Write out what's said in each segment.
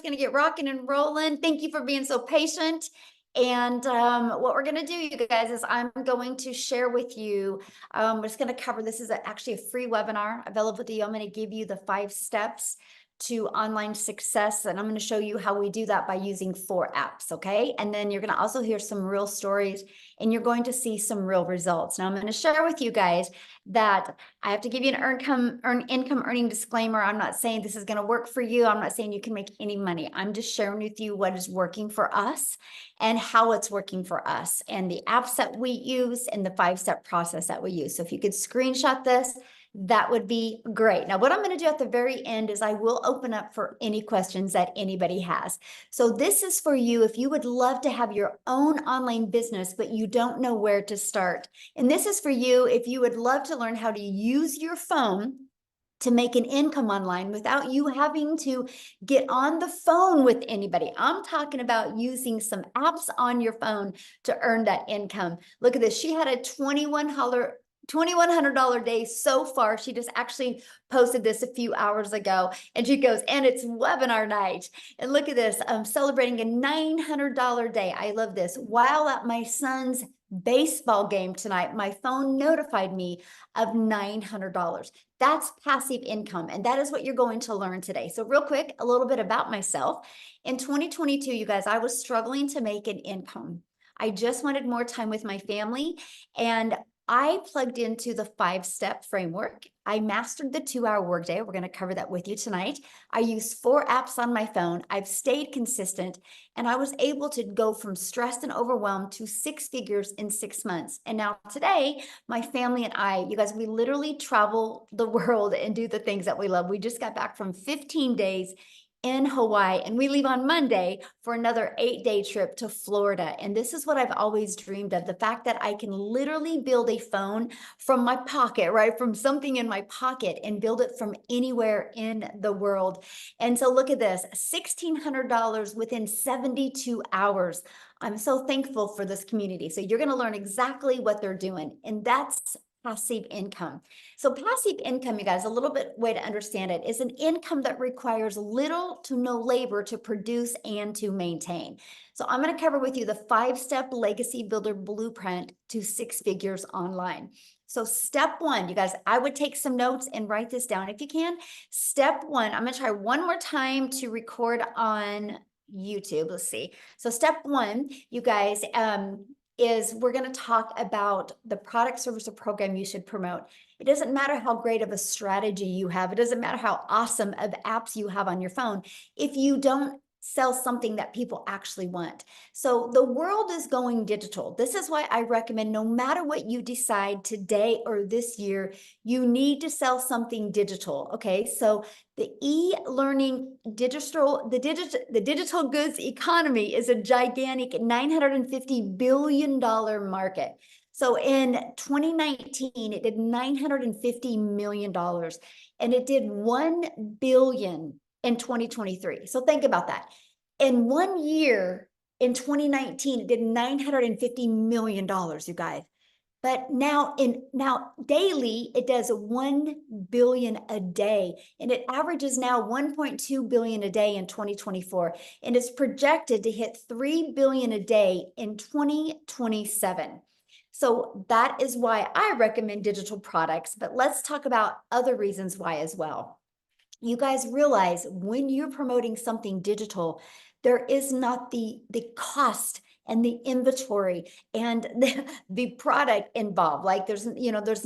Going to get rocking and rolling. Thank you for being so patient. And what we're going to do, you guys, is I'm going to share with you. We're just going to cover this is actually a free webinar available to you. I'm going to give you the 5 steps to online success, and I'm going to show you how we do that by using 4 apps. Okay, and then you're going to also hear some real stories, and you're going to see some real results. Now I'm going to share with you guys that I have to give you an income earning disclaimer. I'm not saying this is going to work for you. I'm not saying you can make any money. I'm just sharing with you what is working for us and how it's working for us and the apps that we use and the 5-step process that we use. So if you could screenshot this, that would be great. Now, what I'm going to do at the very end is I will open up for any questions that anybody has. So this is for you if you would love to have your own online business, but you don't know where to start. And this is for you if you would love to learn how to use your phone to make an income online without you having to get on the phone with anybody. I'm talking about using some apps on your phone to earn that income. Look at this. She had a $2,100 day so far. She just actually posted this a few hours ago, and she goes, and it's webinar night. And look at this, I'm celebrating a $900 day. I love this. While at my son's baseball game tonight, my phone notified me of $900. That's passive income, and that is what you're going to learn today. So real quick, a little bit about myself. In 2022, you guys, I was struggling to make an income. I just wanted more time with my family, and I plugged into the 5-step framework. I mastered the 2-hour workday. We're going to cover that with you tonight. I used 4 apps on my phone. I've stayed consistent, and I was able to go from stressed and overwhelmed to 6 figures in 6 months. And now today, my family and I, you guys, we literally travel the world and do the things that we love. We just got back from 15 days in Hawaii, and we leave on Monday for another 8-day trip to Florida. And this is what I've always dreamed of, the fact that I can literally build a phone from my pocket, right? From something in my pocket, and build it from anywhere in the world. And so look at this, $1,600 within 72 hours. I'm so thankful for this community. So you're going to learn exactly what they're doing, and that's passive income. So passive income, you guys, a little bit way to understand it, is an income that requires little to no labor to produce and to maintain. So I'm going to cover with you the 5-step legacy builder blueprint to 6 figures online. So step 1, you guys, I would take some notes and write this down if you can. Step 1, I'm going to try one more time to record on YouTube. Let's see. So step 1, you guys, is we're going to talk about the product, service, or program you should promote. It doesn't matter how great of a strategy you have. It doesn't matter how awesome of apps you have on your phone if you don't sell something that people actually want. So the world is going digital. This is why I recommend, no matter what you decide today or this year, you need to sell something digital. Okay, so the e-learning the digital goods economy is a gigantic $950 billion market. So in 2019, it did $950 million, and it did $1 billion in 2023. So think about that. In 1 year, in 2019, it did $950 million, you guys. But now daily, it does 1 billion a day, and it averages now 1.2 billion a day in 2024, and it's projected to hit 3 billion a day in 2027. So that is why I recommend digital products, but let's talk about other reasons why as well. You guys realize when you're promoting something digital, there is not the cost and the inventory and the product involved. Like there's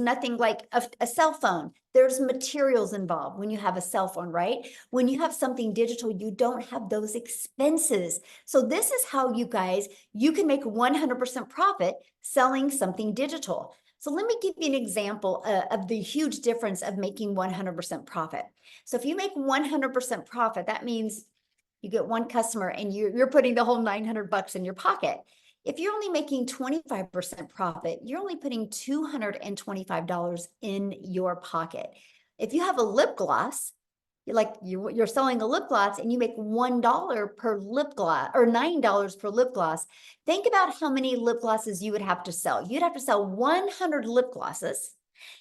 nothing like a cell phone. There's materials involved when you have a cell phone, right? When you have something digital, you don't have those expenses. So this is how you can make 100% profit selling something digital. So let me give you an example of the huge difference of making 100% profit. So if you make 100% profit, that means you get one customer and you're putting the whole $900 in your pocket. If you're only making 25% profit, you're only putting $225 in your pocket. If you have a lip gloss, you're selling a lip gloss and you make $1 per lip gloss or $9 per lip gloss. Think about how many lip glosses you would have to sell. You'd have to sell 100 lip glosses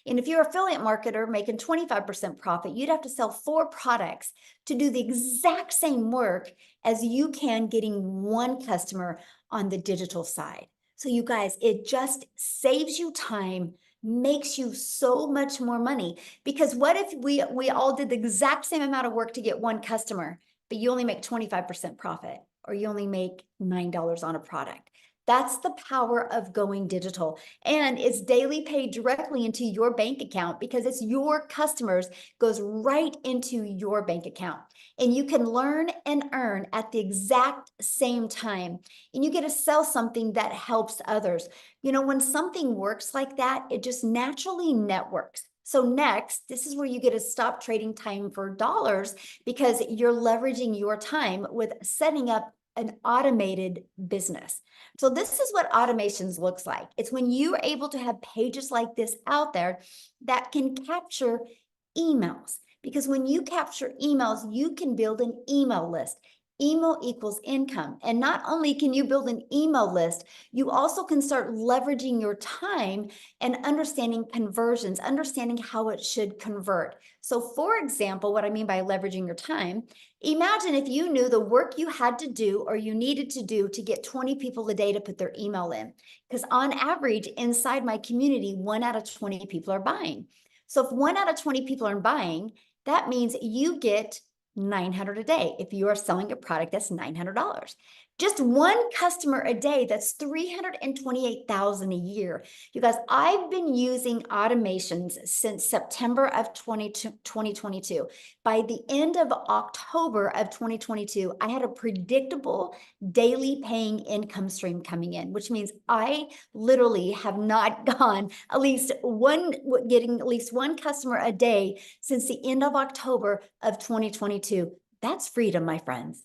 And if you're an affiliate marketer making 25% profit, you'd have to sell 4 products to do the exact same work as you can getting 1 customer on the digital side. So you guys, it just saves you time, makes you so much more money. Because what if we all did the exact same amount of work to get 1 customer, but you only make 25% profit, or you only make $9 on a product? That's the power of going digital. And it's daily paid directly into your bank account because it's your customers, goes right into your bank account. And you can learn and earn at the exact same time. And you get to sell something that helps others. You know, when something works like that, it just naturally networks. So next, this is where you get to stop trading time for dollars, because you're leveraging your time with setting up an automated business. So this is what automations looks like. It's when you're able to have pages like this out there that can capture emails. Because when you capture emails, you can build an email list. Email equals income. And not only can you build an email list, you also can start leveraging your time and understanding conversions, understanding how it should convert. So for example, what I mean by leveraging your time, imagine if you knew the work you had to do or you needed to do to get 20 people a day to put their email in. Because on average, inside my community, 1 out of 20 people are buying. So if 1 out of 20 people are buying, that means you get $900 a day. If you are selling a product, that's $900. Just 1 customer a day, that's $328,000 a year. You guys, I've been using automations since September of 2022. By the end of October of 2022, I had a predictable daily paying income stream coming in, which means I literally have not gone getting at least 1 customer a day since the end of October of 2022. That's freedom, my friends.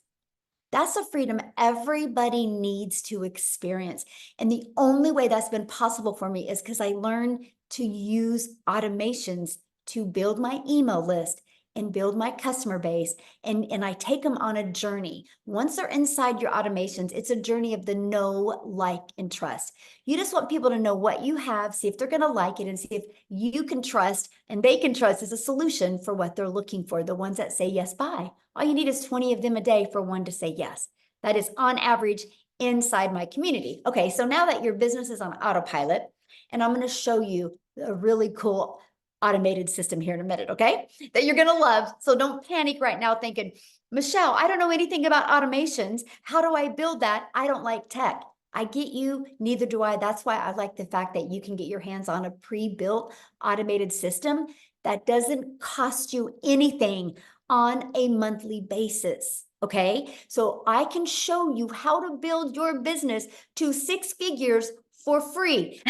That's a freedom everybody needs to experience. And the only way that's been possible for me is because I learned to use automations to build my email list and build my customer base. And I take them on a journey. Once they're inside your automations, it's a journey of the know, like, and trust. You just want people to know what you have, see if they're going to like it, and see if you can trust and they can trust as a solution for what they're looking for, the ones that say yes, buy. All you need is 20 of them a day for 1 to say yes. That is on average inside my community. Okay, so now that your business is on autopilot, and I'm going to show you a really cool automated system here in a minute, okay? That you're going to love. So don't panic right now thinking, Michelle, I don't know anything about automations. How do I build that? I don't like tech. I get you, neither do I. That's why I like the fact that you can get your hands on a pre-built automated system that doesn't cost you anything on a monthly basis. Okay, so I can show you how to build your business to 6 figures for free.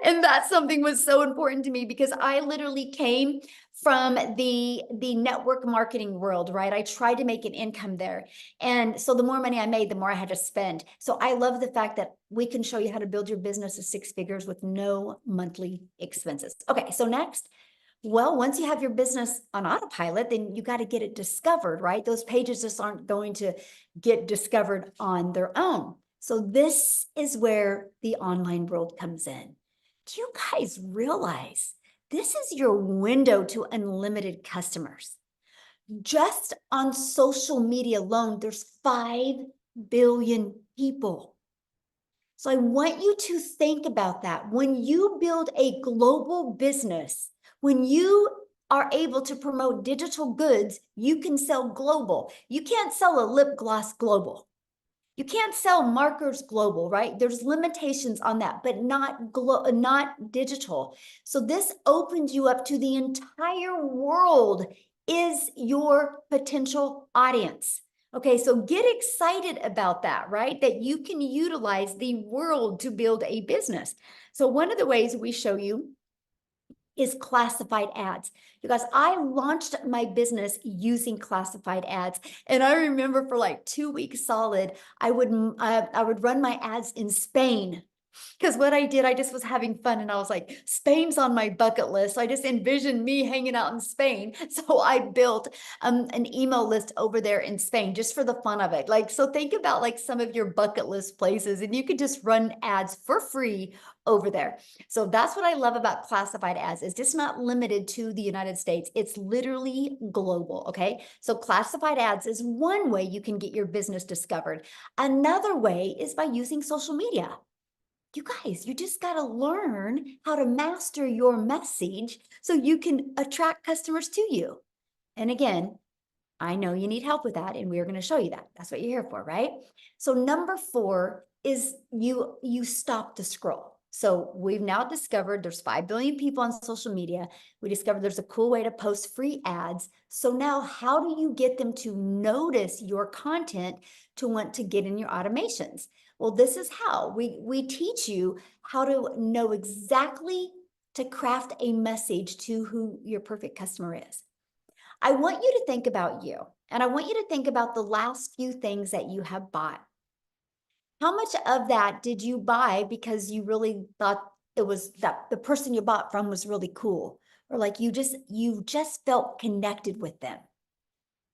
And that's something was so important to me because I literally came from the network marketing world, right? I tried to make an income there. And so the more money I made, the more I had to spend. So I love the fact that we can show you how to build your business to 6 figures with no monthly expenses. Okay, so next, well, once you have your business on autopilot, then you got to get it discovered, right? Those pages just aren't going to get discovered on their own. So this is where the online world comes in. Do you guys realize this is your window to unlimited customers? Just on social media alone, there's 5 billion people. So I want you to think about that. When you build a global business, when you are able to promote digital goods, you can sell global. You can't sell a lip gloss global. You can't sell markers global, right? There's limitations on that, but not digital. So this opens you up to the entire world is your potential audience. Okay, so get excited about that, right? That you can utilize the world to build a business. So one of the ways we show you is classified ads. You guys, I launched my business using classified ads. And I remember for like 2 weeks solid, I would run my ads in Spain, Because what I did, I just was having fun and I was like, Spain's on my bucket list. So I just envisioned me hanging out in Spain. So I built an email list over there in Spain just for the fun of it. Like, so think about like some of your bucket list places and you could just run ads for free over there. So that's what I love about classified ads. It's just not limited to the United States. It's literally global. Okay. So classified ads is one way you can get your business discovered. Another way is by using social media. You guys, you just got to learn how to master your message so you can attract customers to you. And again, I know you need help with that, and we're going to show you that. That's what you're here for, right? So number 4 is you stop the scroll. So we've now discovered there's 5 billion people on social media. We discovered there's a cool way to post free ads. So now how do you get them to notice your content to want to get in your automations? Well, this is how we teach you how to know exactly to craft a message to who your perfect customer is. I want you to think about you, and I want you to think about the last few things that you have bought. How much of that did you buy because you really thought it was that the person you bought from was really cool, or like you just felt connected with them?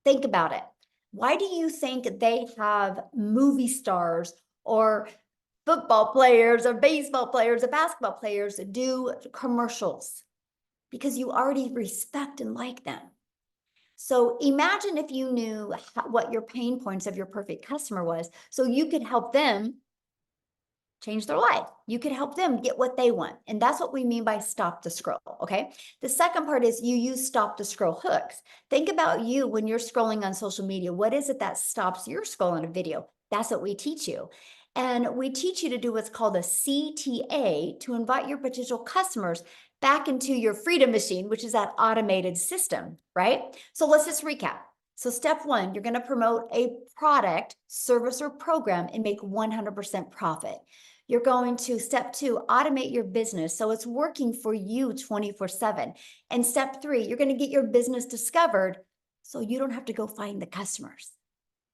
Think about it. Why do you think they have movie stars or football players or baseball players or basketball players do commercials? Because you already respect and like them. So imagine if you knew what your pain points of your perfect customer was, so you could help them change their life. You could help them get what they want. And that's what we mean by stop the scroll. Okay. The second part is you use stop the scroll hooks. Think about you when you're scrolling on social media. What is it that stops your scroll on a video? That's what we teach you. And we teach you to do what's called a CTA to invite your potential customers back into your freedom machine, which is that automated system, right? So let's just recap. So step 1, you're going to promote a product, service, or program and make 100% profit. You're going to step 2, automate your business so it's working for you 24/7. And step 3, you're going to get your business discovered so you don't have to go find the customers.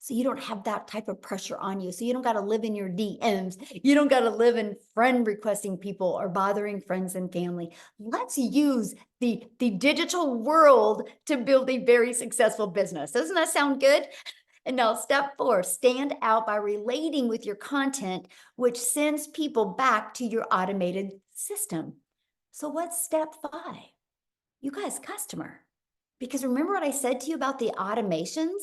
So you don't have that type of pressure on you. So you don't got to live in your DMs. You don't got to live in friend requesting people or bothering friends and family. Let's use the digital world to build a very successful business. Doesn't that sound good? And now step 4, stand out by relating with your content, which sends people back to your automated system. So what's step 5? You guys, customer. Because remember what I said to you about the automations?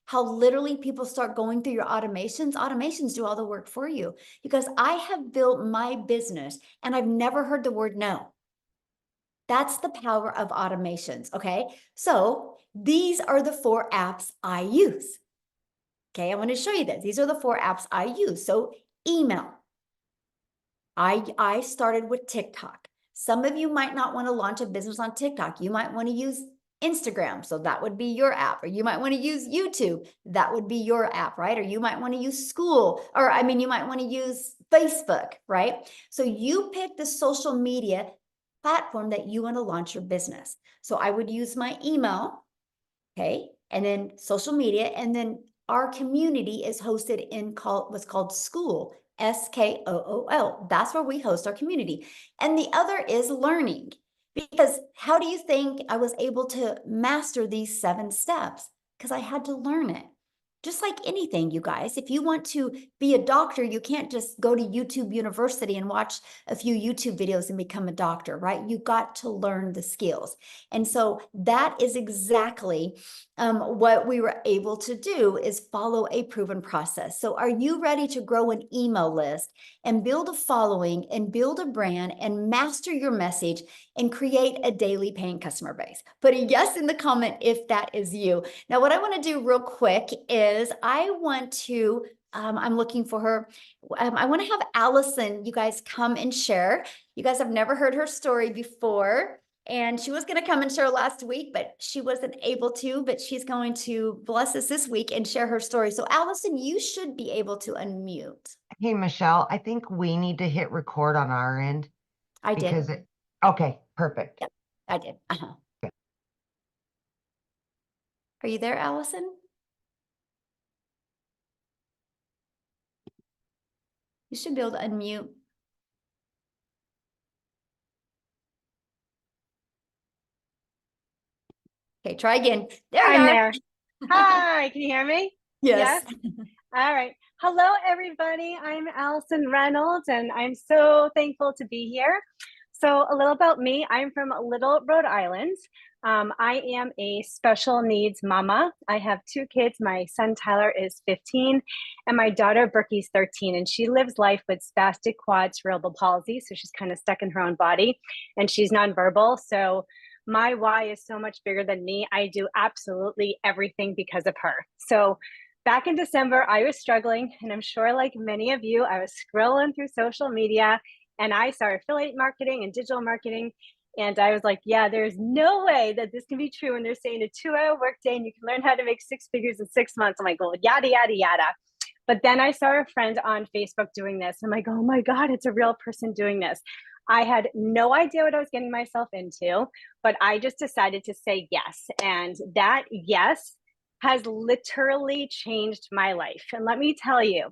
How literally people start going through your automations. Automations do all the work for you. Because I have built my business and I've never heard the word no. That's the power of automations, okay? So these are the 4 apps I use. Okay, I want to show you this. These are the 4 apps I use. So email. I started with TikTok. Some of you might not want to launch a business on TikTok. You might want to use Instagram. So that would be your app. Or you might want to use YouTube. That would be your app, right? Or you might want to use you might want to use Facebook, right? So you pick the social media platform that you want to launch your business. So I would use my email, okay? And then social media, and then our community is hosted in what's called School, SKOOL. That's where we host our community. And the other is learning. Because how do you think I was able to master these 7 steps? Because I had to learn it. Just like anything, you guys, if you want to be a doctor, you can't just go to YouTube University and watch a few YouTube videos and become a doctor, right? You got to learn the skills. And so that is exactly what we were able to do, is follow a proven process. So are you ready to grow an email list and build a following and build a brand and master your message and create a daily paying customer base? Put a yes in the comment if that is you. Now, what I want to do real quick is I'm looking for her. I want to have Allison, you guys, come and share. You guys have never heard her story before. And she was going to come and share last week, but she wasn't able to, but she's going to bless us this week and share her story. So Allison, you should be able to unmute. Hey, Michelle, I think we need to hit record on our end I did. Okay, perfect. Yep, I did. Are you there, Allison? You should be able to unmute. Okay, try again. There you I'm are. there. Hi, can you hear me? Yes. Yes? All right. Hello, everybody. I'm Allison Reynolds, and I'm so thankful to be here. So, a little about me. I'm from Little, Rhode Island. I am a special needs mama. I have two kids. My son Tyler is 15, and my daughter Berkey's 13. And she lives life with spastic quad cerebral palsy. So, she's kind of stuck in her own body, and she's nonverbal. So, my why is so much bigger than me. I do absolutely everything because of her. So, back in December, I was struggling, and I'm sure, like many of you, I was scrolling through social media and I saw affiliate marketing and digital marketing. And I was like, yeah, there's no way that this can be true. And they're saying a 2-hour workday and you can learn how to make six figures in 6 months. I'm like, well, yada, yada, yada. But then I saw a friend on Facebook doing this. I'm like, oh my God, it's a real person doing this. I had no idea what I was getting myself into, but I just decided to say yes. And that yes has literally changed my life. And let me tell you,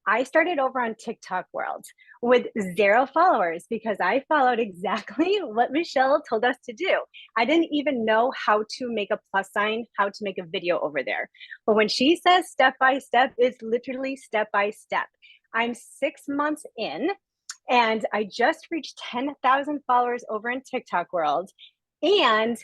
I started over on TikTok World with 0 followers because I followed exactly what Michelle told us to do. I didn't even know how to make a plus sign, how to make a video over there. But when she says step by step, it's literally step by step. I'm 6 months in and I just reached 10,000 followers over in TikTok World. And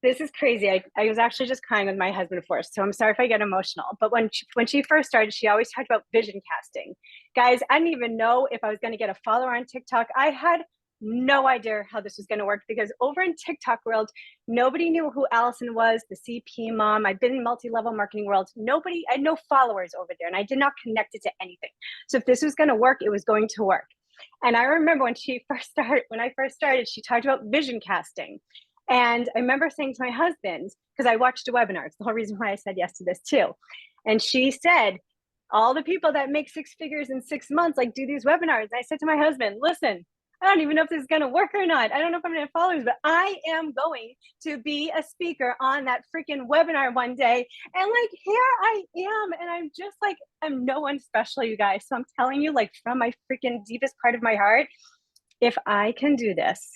this is crazy. I was actually just crying with my husband first, so I'm sorry if I get emotional. But when she first started, she always talked about vision casting. Guys, I didn't even know if I was going to get a follower on TikTok. I had no idea how this was going to work because over in TikTok world, nobody knew who Allison was, the CP mom. I've been in multi-level marketing world. Nobody, I had no followers over there, and I did not connect it to anything. So if this was going to work, it was going to work. And I remember when I first started, she talked about vision casting. And I remember saying to my husband, because I watched a webinar, it's the whole reason why I said yes to this too. And she said, all the people that make six figures in 6 months, like do these webinars. And I said to my husband, listen, I don't even know if this is going to work or not. I don't know if I'm going to have followers, but I am going to be a speaker on that freaking webinar one day. And like, here I am. And I'm just like, I'm no one special, you guys. So I'm telling you, like, from my freaking deepest part of my heart, if I can do this,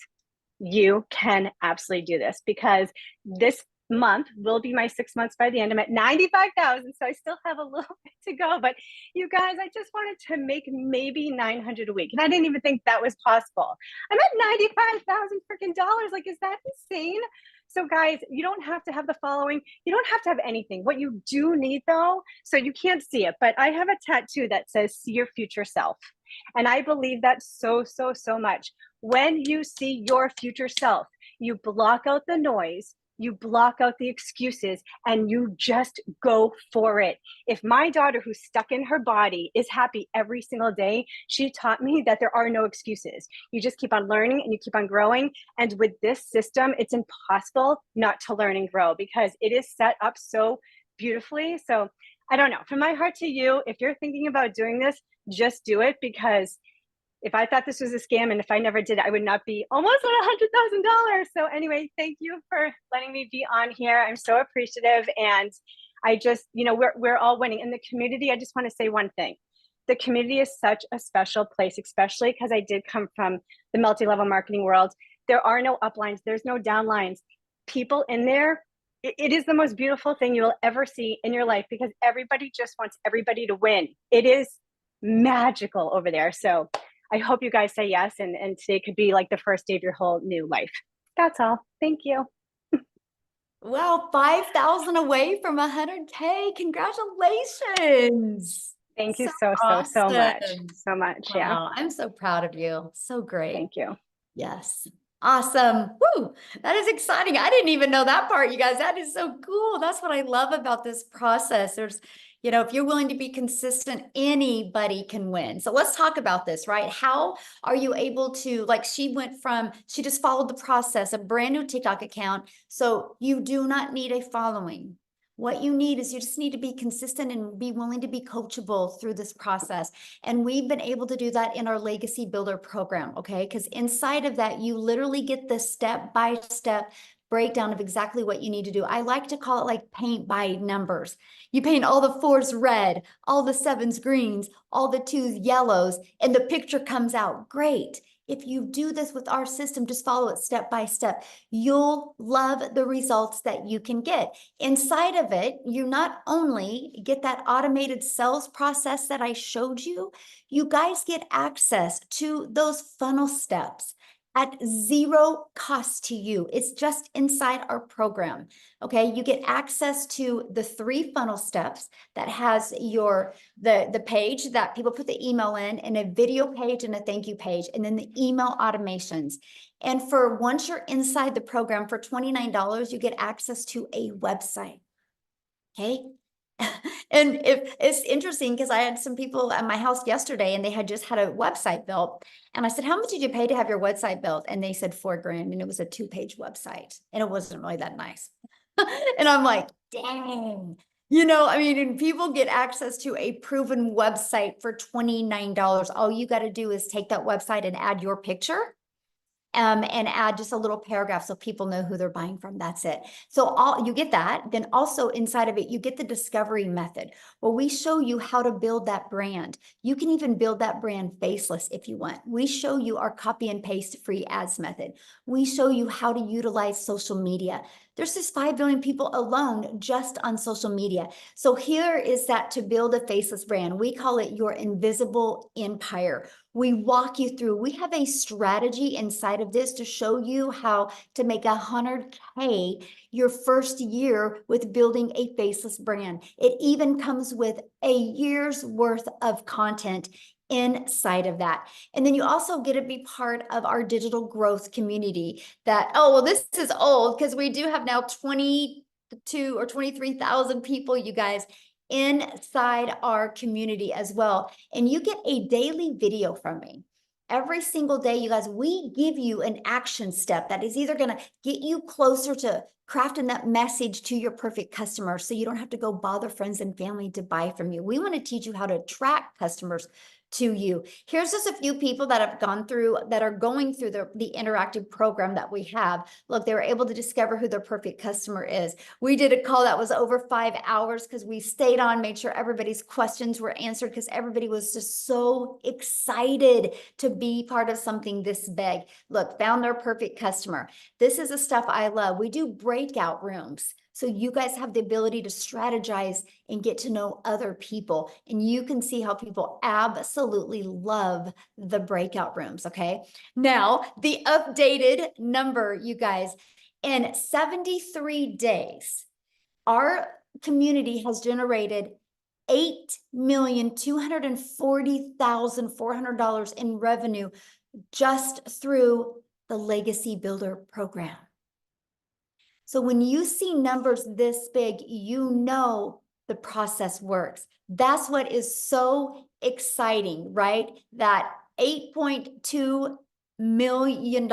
you can absolutely do this because this month will be my 6 months by the end. I'm at 95,000, so I still have a little bit to go. But you guys, I just wanted to make maybe 900 a week, and I didn't even think that was possible. I'm at 95,000 freaking dollars. Like, is that insane? So, guys, you don't have to have the following. You don't have to have anything. What you do need, though, so you can't see it, but I have a tattoo that says "See your future self," and I believe that so, so, so much. When you see your future self, you block out the noise, you block out the excuses, and you just go for it. If my daughter, who's stuck in her body, is happy every single day, she taught me that there are no excuses. You just keep on learning and you keep on growing. And with this system, it's impossible not to learn and grow because it is set up so beautifully. So I don't know, from my heart to you, if you're thinking about doing this, just do it because if I thought this was a scam and if I never did it, I would not be almost at $100,000. So anyway, thank you for letting me be on here. I'm so appreciative. And I just, we're all winning. In the community, I just want to say one thing. The community is such a special place, especially because I did come from the multi-level marketing world. There are no uplines. There's no downlines. People in there, it is the most beautiful thing you will ever see in your life because everybody just wants everybody to win. It is magical over there. So I hope you guys say yes, and today could be like the first day of your whole new life. That's all. Thank you. Well, 5,000 away from 100K. Congratulations. Thank you So so, so, so much. awesome. So much. Yeah. Wow, I'm so proud of you. So great. Thank you. Yes. Awesome. Woo. That is exciting. I didn't even know that part, you guys. That is so cool. That's what I love about this process. If you're willing to be consistent, anybody can win. So let's talk about this, right? How are you able to, like, she just followed the process, a brand new TikTok account. So you do not need a following. What you need is you just need to be consistent and be willing to be coachable through this process. And we've been able to do that in our Legacy Builder program, okay? Because inside of that, you literally get the step-by-step breakdown of exactly what you need to do. I like to call it like paint by numbers. You paint all the 4s red, all the 7s greens, all the 2s yellows, and the picture comes out great. If you do this with our system, just follow it step by step, you'll love the results that you can get. Inside of it, you not only get that automated sales process that I showed you, you guys get access to those funnel steps at zero cost to you. It's just inside our program. Okay, you get access to the 3 funnel steps that has the page that people put the email in, and a video page and a thank you page, and then the email automations. And for once you're inside the program for $29, you get access to a website. Okay. And if it's interesting, because I had some people at my house yesterday and they had just had a website built. And I said, how much did you pay to have your website built? And they said $4,000, and it was a 2-page website, and it wasn't really that nice. And I'm like, dang, I mean, and people get access to a proven website for $29. All you got to do is take that website and add your picture. And add just a little paragraph so people know who they're buying from. That's it. So you get that. Then also inside of it, you get the discovery method, where we show you how to build that brand. You can even build that brand faceless if you want. We show you our copy and paste free ads method. We show you how to utilize social media. There's just 5 billion people alone just on social media. So here is that to build a faceless brand. We call it your invisible empire. We walk you through, we have a strategy inside of this to show you how to make 100K your first year with building a faceless brand. It even comes with a year's worth of content inside of that. And then you also get to be part of our digital growth community that, oh, well, this is old because we do have now 22 or 23,000 people, you guys, inside our community as well. And you get a daily video from me. Every single day, you guys, we give you an action step that is either going to get you closer to crafting that message to your perfect customer so you don't have to go bother friends and family to buy from you. We want to teach you how to attract customers to you. Here's just a few people that have gone through, that are going through the interactive program that we have. Look, they were able to discover who their perfect customer is. We did a call that was over 5 hours because we stayed on, made sure everybody's questions were answered, because everybody was just so excited to be part of something this big. Look, found their perfect customer. This is the stuff I love. We do breakout rooms, so you guys have the ability to strategize and get to know other people. And you can see how people absolutely love the breakout rooms, okay? Now, the updated number, you guys, in 73 days, our community has generated $8,240,400 in revenue just through the Legacy Builder program. So when you see numbers this big, you know the process works. That's what is so exciting, right? That $8.2 million.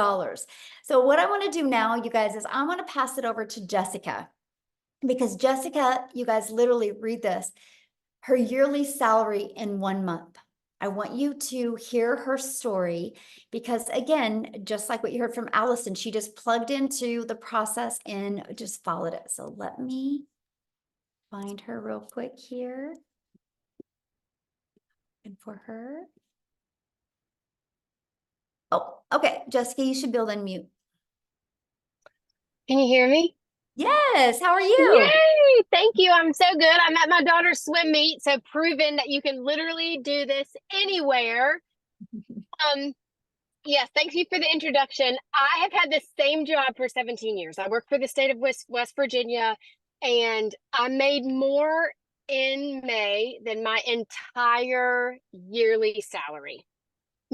So what I want to do now, you guys, is I want to pass it over to Jessica, because Jessica, you guys, literally read this, her yearly salary in 1 month. I want you to hear her story, because again, just like what you heard from Allison, she just plugged into the process and just followed it. So let me find her real quick here. And for her. Oh, okay. Jessica, you should build unmute. Can you hear me? Yes. How are you? Yay! Thank you. I'm so good. I'm at my daughter's swim meet, so proven that you can literally do this anywhere. Yes, thank you for the introduction. I have had the same job for 17 years. I work for the state of West Virginia, and I made more in May than my entire yearly salary.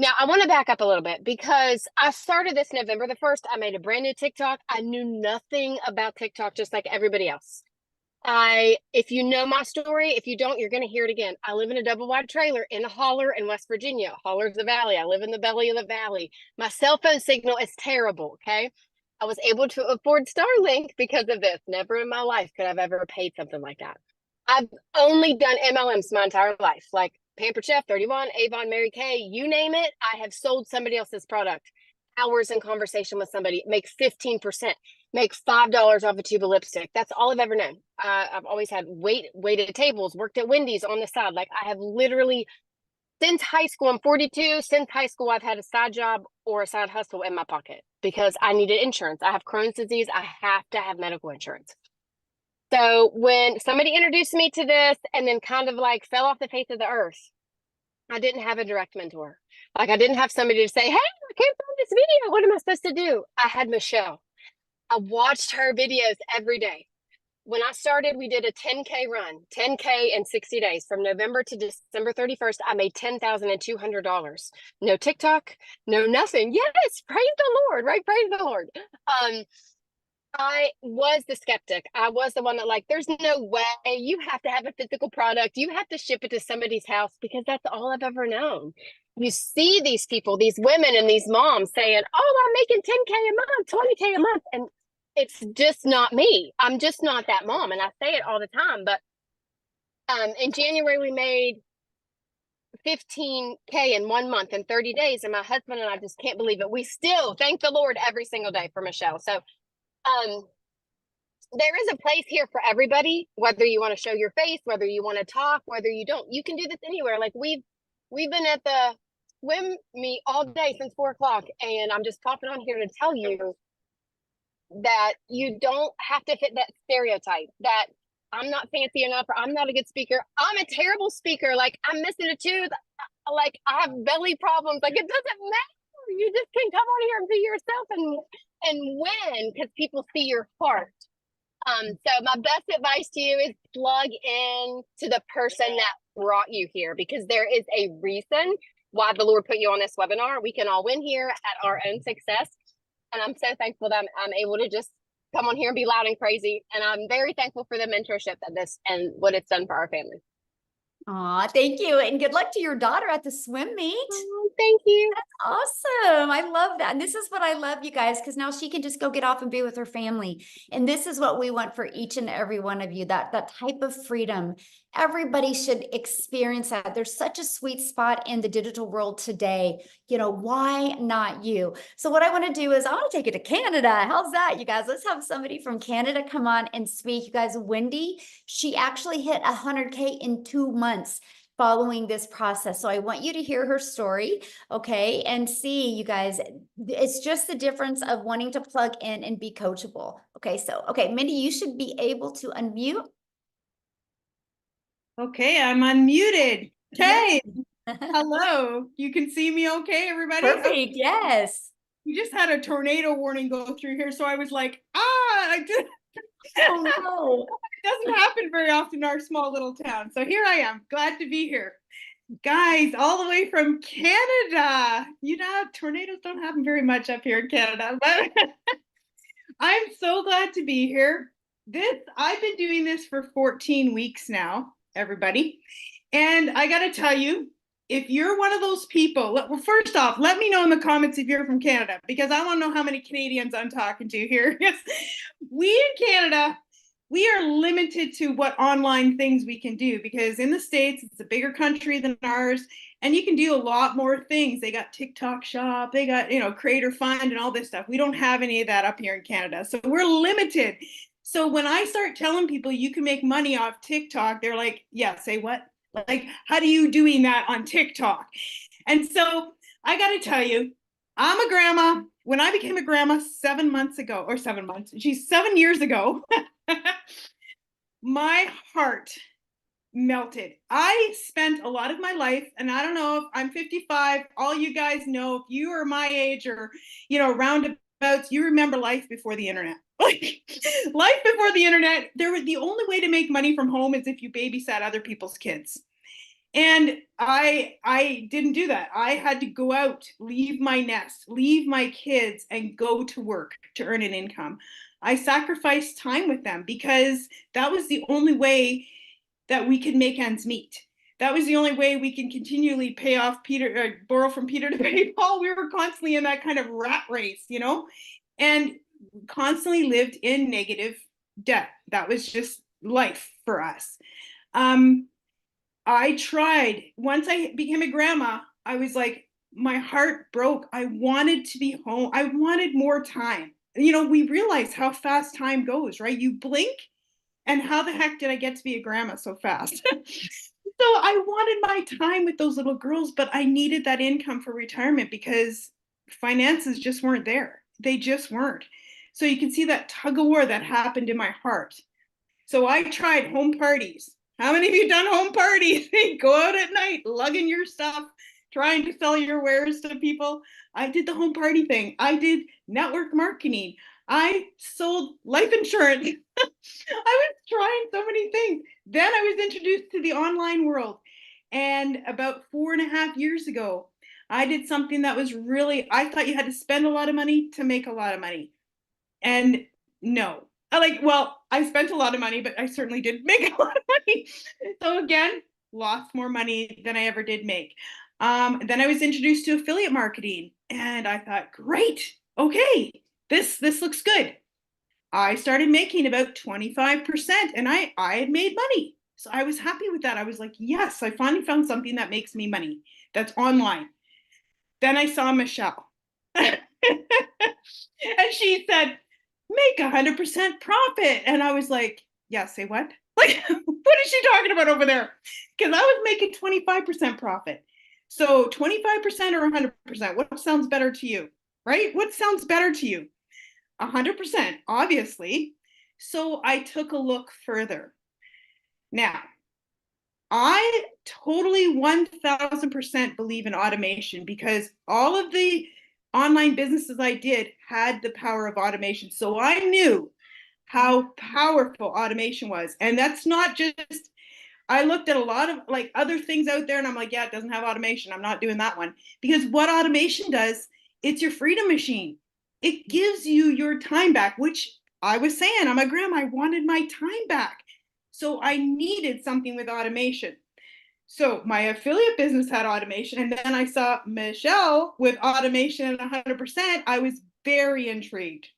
Now, I want to back up a little bit, because I started this November the 1st. I made a brand new TikTok. I knew nothing about TikTok, just like everybody else. If you know my story, if you don't, you're going to hear it again. I live in a double wide trailer in a holler in West Virginia. Holler's the valley. I live in the belly of the valley. My cell phone signal is terrible. Okay. I was able to afford Starlink because of this. Never in my life could I've ever paid something like that. I've only done MLMs my entire life, like Pampered Chef, 31, Avon, Mary Kay, you name it. I have sold somebody else's product. Hours in conversation with somebody, make 15%. make $5 off a tube of lipstick. That's all I've ever known. I've always had waited tables, worked at Wendy's on the side. Like I have literally since high school, I'm 42. Since high school, I've had a side job or a side hustle in my pocket because I needed insurance. I have Crohn's disease. I have to have medical insurance. So when somebody introduced me to this and then kind of like fell off the face of the earth, I didn't have a direct mentor. Like I didn't have somebody to say, hey, I came from this video. What am I supposed to do? I had Michelle. I watched her videos every day. When I started, we did a 10K run, 10K in 60 days. From November to December 31st, I made $10,200. No TikTok, no nothing. Yes, praise the Lord, right? Praise the Lord. I was the skeptic. I was the one that like, there's no way you have to have a physical product. You have to ship it to somebody's house because that's all I've ever known. You see these people, these women and these moms saying, oh, I'm making 10K a month, 20K a month. And it's just not me. I'm just not that mom. And I say it all the time. But in January, we made 15K in 1 month in 30 days. And my husband and I just can't believe it. We still thank the Lord every single day for Michelle. So there is a place here for everybody, whether you want to show your face, whether you want to talk, whether you don't. You can do this anywhere. Like we've been at the swim meet all day since 4 o'clock. And I'm just popping on here to tell you that you don't have to fit that stereotype that I'm not fancy enough or I'm not a good speaker. I'm a terrible speaker. Like I'm missing a tooth. Like I have belly problems. Like it doesn't matter. You just can come on here and be yourself and win because people see your heart. So my best advice to you is plug in to the person that brought you here because there is a reason why the Lord put you on this webinar. We can all win here at our own success. And I'm so thankful that I'm able to just come on here and be loud and crazy. And I'm very thankful for the mentorship that this and what it's done for our family. Aw, thank you. And good luck to your daughter at the swim meet. Oh, thank you. Awesome. I love that. And this is what I love, you guys, because now she can just go get off and be with her family. And this is what we want for each and every one of you, that type of freedom. Everybody should experience that. There's such a sweet spot in the digital world today. You know, why not you? So what I want to do is I want to take it to Canada. How's that, you guys? Let's have somebody from Canada come on and speak. You guys, Wendy, she actually hit 100K in 2 months following this process. So I want you to hear her story, okay, and see, you guys, it's just the difference of wanting to plug in and be coachable. Okay, so, okay, Mindy, you should be able to unmute. Okay, I'm unmuted. Okay, hello. You can see me okay, everybody? Perfect, yes. We just had a tornado warning go through here, so I was like, I did. Oh no. It doesn't happen very often in our small little town. So here I am, glad to be here. Guys, all the way from Canada. You know, tornadoes don't happen very much up here in Canada, but I'm so glad to be here. I've been doing this for 14 weeks now, everybody. And I got to tell you, if you're one of those people, well, first off, let me know in the comments if you're from Canada, because I want to know how many Canadians I'm talking to here. Yes, we in Canada, we are limited to what online things we can do, because in the States, it's a bigger country than ours, and you can do a lot more things. They got TikTok Shop, they got, Creator Fund and all this stuff. We don't have any of that up here in Canada, so we're limited. So when I start telling people you can make money off TikTok, they're like, yeah, say what? Like, how do you doing that on TikTok? And so I got to tell you, I'm a grandma. When I became a grandma 7 months ago, or 7 months, 7 years ago, my heart melted. I spent a lot of my life, and I don't know if I'm 55, all you guys know, if you are my age or, roundabouts, you remember life before the internet. Like life before the internet, the only way to make money from home is if you babysat other people's kids. And I didn't do that. I had to go out, leave my nest, leave my kids, and go to work to earn an income. I sacrificed time with them because that was the only way that we could make ends meet. That was the only way we can continually pay off Peter, borrow from Peter to pay Paul. We were constantly in that kind of rat race, and constantly lived in negative debt. That was just life for us. I tried. Once I became a grandma, I was like, my heart broke. I wanted to be home. I wanted more time. we realize how fast time goes, right? You blink, and how the heck did I get to be a grandma so fast? So I wanted my time with those little girls, but I needed that income for retirement because finances just weren't there. They just weren't. So you can see that tug of war that happened in my heart. So I tried home parties. How many of you done home parties? Go out at night, lugging your stuff, trying to sell your wares to people. I did the home party thing. I did network marketing. I sold life insurance. I was trying so many things. Then I was introduced to the online world. And about 4.5 years ago, I did something that was really, I thought you had to spend a lot of money to make a lot of money. And no, I spent a lot of money, but I certainly did make a lot of money. So again, lost more money than I ever did make. Then I was introduced to affiliate marketing, and I thought, great, okay, this looks good. I started making about 25%, and I had made money. So I was happy with that. I was like, yes, I finally found something that makes me money that's online. Then I saw Michelle. And she said, make 100% profit. And I was like, yeah, say what? Like, what is she talking about over there? Because I was making 25% profit. So 25% or 100%, what sounds better to you, right? What sounds better to you? 100%, obviously. So I took a look further. Now, I totally 1000% believe in automation because all of the online businesses I did had the power of automation. So I knew how powerful automation was. And that's not just, I looked at a lot of like other things out there and I'm like, yeah, it doesn't have automation. I'm not doing that one. Because what automation does, it's your freedom machine. It gives you your time back, which I was saying, I'm a grandma, I wanted my time back. So I needed something with automation. So my affiliate business had automation, and then I saw Michelle with automation at 100%. I was very intrigued.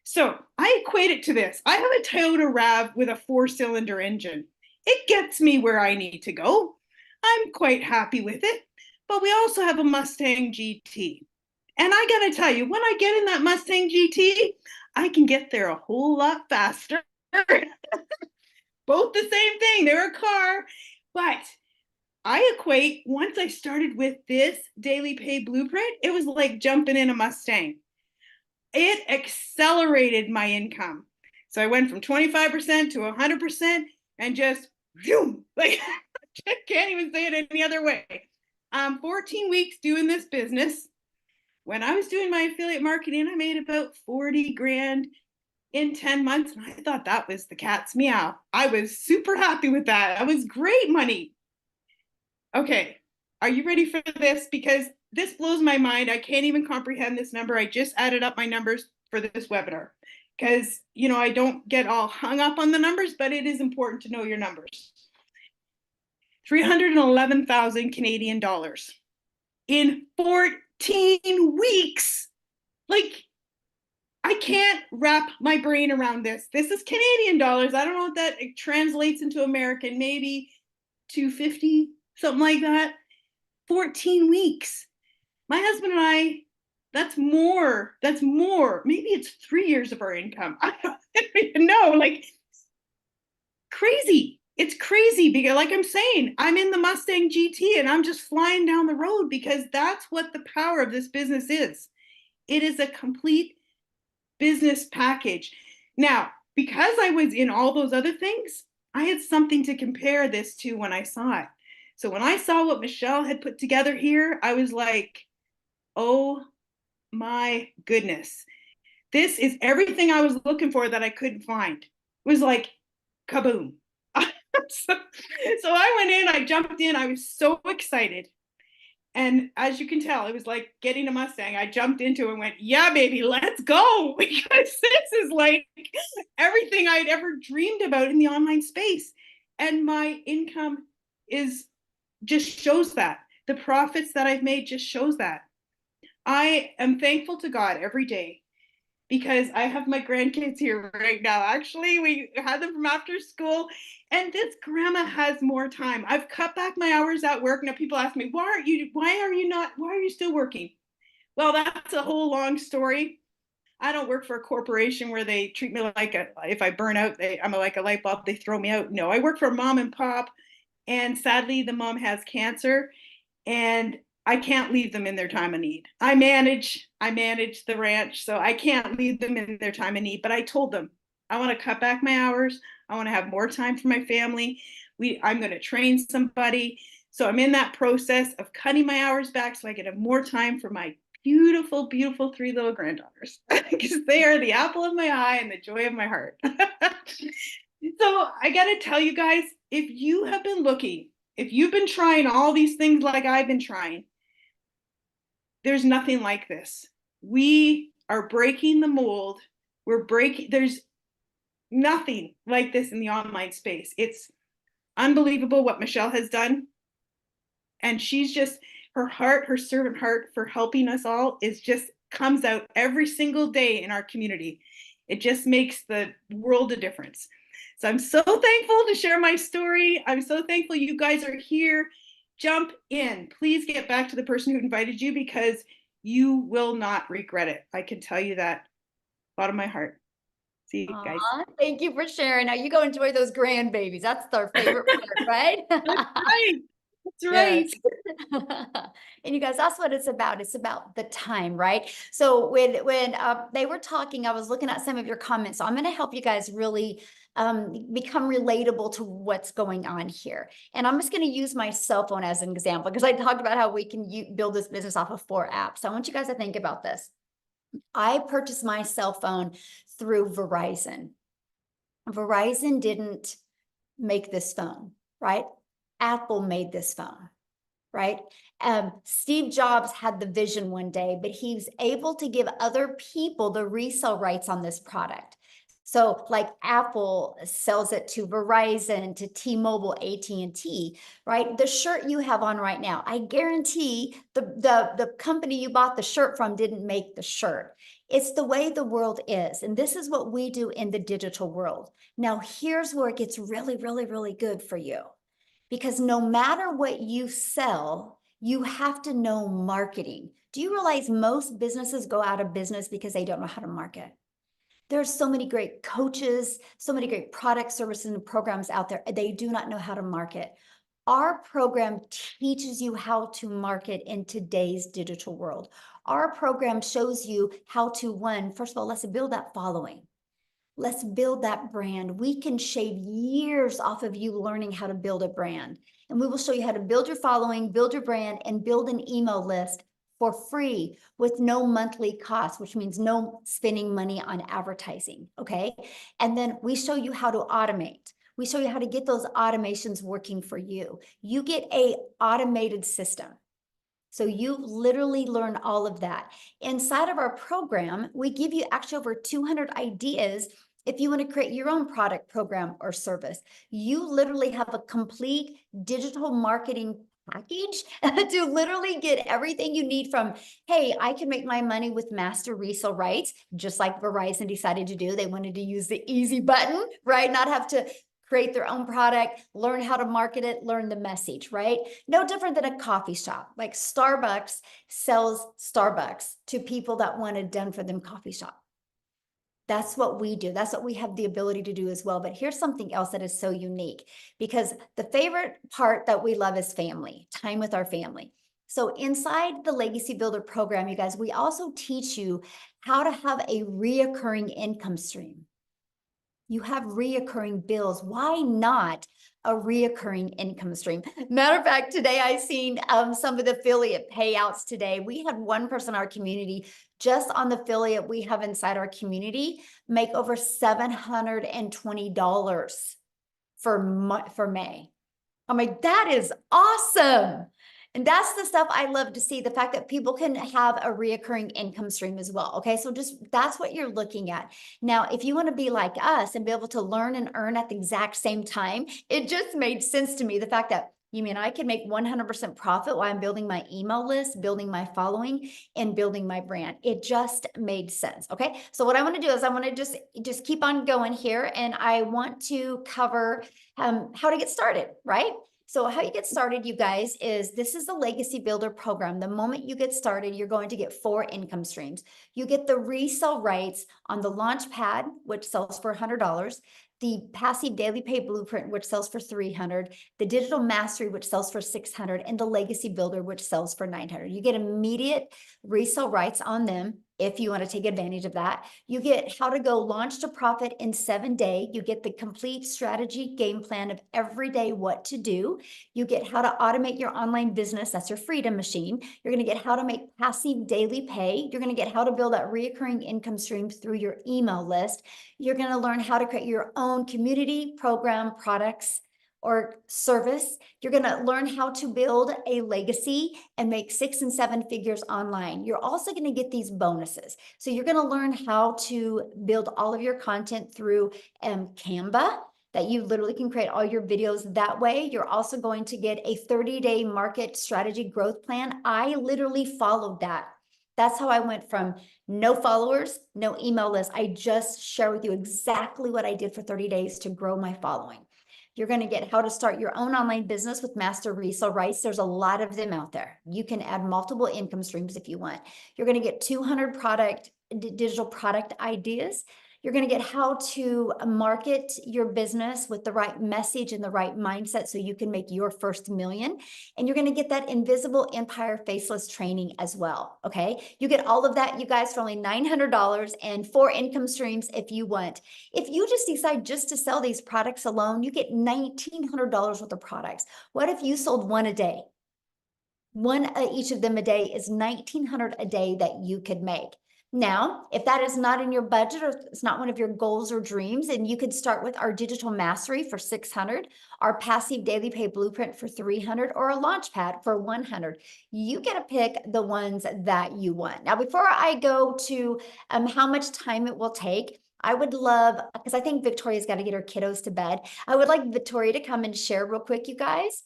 So I equate it to this. I have a Toyota RAV with a 4-cylinder engine. It gets me where I need to go. I'm quite happy with it. But we also have a Mustang GT. And I gotta tell you, when I get in that Mustang GT, I can get there a whole lot faster. Both the same thing, they're a car. But I equate, once I started with this daily pay blueprint, it was like jumping in a Mustang. It accelerated my income. So I went from 25% to 100% and just, boom, like, I can't even say it any other way. 14 weeks doing this business. When I was doing my affiliate marketing, I made about 40 grand in 10 months. And I thought that was the cat's meow. I was super happy with that. That was great money. Okay, are you ready for this? Because this blows my mind. I can't even comprehend this number. I just added up my numbers for this webinar because, I don't get all hung up on the numbers, but it is important to know your numbers. 311,000 Canadian dollars in 14 weeks. Like, I can't wrap my brain around this. This is Canadian dollars. I don't know what that translates into American, maybe 250, something like that. 14 weeks. My husband and I, that's more. Maybe it's 3 years of our income. I don't even know. Like, crazy. It's crazy because, like I'm saying, I'm in the Mustang GT and I'm just flying down the road because that's what the power of this business is. It is a complete business package. Now, because I was in all those other things, I had something to compare this to when I saw it. So when I saw what Michelle had put together here, I was like, oh my goodness. This is everything I was looking for that I couldn't find. It was like kaboom. so I went in, I jumped in, I was so excited. And as you can tell, it was like getting a Mustang. I jumped into it and went, yeah, baby, let's go. Because this is like everything I'd ever dreamed about in the online space. And my income just shows that. The profits that I've made just shows that. I am thankful to God every day because I have my grandkids here right now. Actually, we had them from after school, and this grandma has more time. I've cut back my hours at work. Now people ask me, why are you still working? Well, that's a whole long story. I don't work for a corporation where they treat me like if I burn out, I'm like a light bulb, they throw me out. No, I work for mom and pop. And sadly, the mom has cancer, and I can't leave them in their time of need. I manage the ranch, so I can't leave them in their time of need. But I told them, I want to cut back my hours. I want to have more time for my family. I'm going to train somebody. So I'm in that process of cutting my hours back so I can have more time for my beautiful, beautiful 3 little granddaughters, because they are the apple of my eye and the joy of my heart. So I got to tell you guys, if you have been looking, if you've been trying all these things like I've been trying, there's nothing like this. We are breaking the mold. There's nothing like this in the online space. It's unbelievable what Michelle has done. And she's just, her heart, her servant heart for helping us all comes out every single day in our community. It just makes the world a difference. So I'm so thankful to share my story. I'm so thankful you guys are here. Jump in. Please get back to the person who invited you, because you will not regret it. I can tell you that, bottom of my heart. See you guys. Thank you for sharing. Now you go enjoy those grandbabies. That's our favorite part, right? That's right. That's right. Yes. And you guys, that's what it's about. It's about the time, right? So when they were talking, I was looking at some of your comments. So I'm going to help you guys really become relatable to what's going on here. And I'm just going to use my cell phone as an example, because I talked about how we can build this business off of 4 apps. So I want you guys to think about this. I purchased my cell phone through Verizon. Verizon didn't make this phone, right? Apple made this phone, right? Steve Jobs had the vision one day, but he was able to give other people the resale rights on this product. So like Apple sells it to Verizon, to T-Mobile, AT&T, right? The shirt you have on right now, I guarantee the company you bought the shirt from didn't make the shirt. It's the way the world is. And this is what we do in the digital world. Now, here's where it gets really, really, really good for you. Because no matter what you sell, you have to know marketing. Do you realize most businesses go out of business because they don't know how to market? There's so many great coaches, so many great products, services, and programs out there. They do not know how to market. Our program teaches you how to market in today's digital world. Our program shows you how to, first of all, let's build that following. Let's build that brand. We can shave years off of you learning how to build a brand. And we will show you how to build your following, build your brand, and build an email list for free with no monthly cost, which means no spending money on advertising, okay? And then we show you how to automate. We show you how to get those automations working for you. You get an automated system. So you literally learn all of that. Inside of our program, we give you actually over 200 ideas if you want to create your own product, program, or service. You literally have a complete digital marketing package to literally get everything you need from, hey, I can make my money with master resale rights, just like Verizon decided to do. They wanted to use the easy button, right? Not have to create their own product, learn how to market it, learn the message, right? No different than a coffee shop. Like Starbucks sells Starbucks to people that want a done for them coffee shop. That's what we do. That's what we have the ability to do as well. But here's something else that is so unique, because the favorite part that we love is family, time with our family. So inside the Legacy Builder program, you guys, we also teach you how to have a reoccurring income stream. You have reoccurring bills. Why not a reoccurring income stream? Matter of fact, today I seen some of the affiliate payouts today. We had one person in our community, just on the affiliate we have inside our community, make over $720 for May. I'm like, that is awesome. And that's the stuff I love to see, the fact that people can have a reoccurring income stream as well. Okay, so that's what you're looking at. Now, if you want to be like us and be able to learn and earn at the exact same time, it just made sense to me. The fact that, you mean I can make 100% profit while I'm building my email list, building my following, and building my brand. It just made sense. Okay, so what I want to do is I want to just keep on going here, and I want to cover how to get started, right? So how you get started, you guys, is this is the Legacy Builder program. The moment you get started, you're going to get 4 income streams. You get the resale rights on the launch pad, which sells for $100, the passive daily pay blueprint, which sells for $300, the digital mastery, which sells for $600, and the Legacy Builder, which sells for $900. You get immediate resale rights on them if you want to take advantage of that. You get how to go launch to profit in 7 days. You get the complete strategy game plan of every day what to do. You get how to automate your online business. That's your freedom machine. You're going to get how to make passive daily pay. You're going to get how to build that reoccurring income stream through your email list. You're going to learn how to create your own community, program, products, or service. You're going to learn how to build a legacy and make 6 and 7 figures online. You're also going to get these bonuses. So you're going to learn how to build all of your content through Canva, that you literally can create all your videos that way. You're also going to get a 30-day market strategy growth plan. I literally followed that. That's how I went from no followers, no email list. I just share with you exactly what I did for 30 days to grow my following. You're going to get how to start your own online business with master resale rights. There's a lot of them out there. You can add multiple income streams if you want. You're going to get 200 digital product ideas. You're going to get how to market your business with the right message and the right mindset so you can make your first million. And you're going to get that invisible empire faceless training as well. Okay. You get all of that, you guys, for only $900 and 4 income streams if you want. If you just decide just to sell these products alone, you get $1,900 worth of products. What if you sold 1 a day? One each of them a day is $1,900 a day that you could make. Now, if that is not in your budget or it's not one of your goals or dreams, and you could start with our digital mastery for $600, our passive daily pay blueprint for $300, or a launch pad for $100. You get to pick the ones that you want. Now, before I go to how much time it will take, I would love, because I think Victoria's got to get her kiddos to bed. I would like Victoria to come and share real quick, you guys.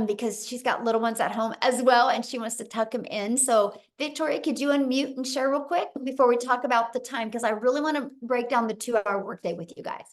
Because she's got little ones at home as well, and she wants to tuck them in. So Victoria, could you unmute and share real quick before we talk about the time? Because I really want to break down the 2-hour workday with you guys.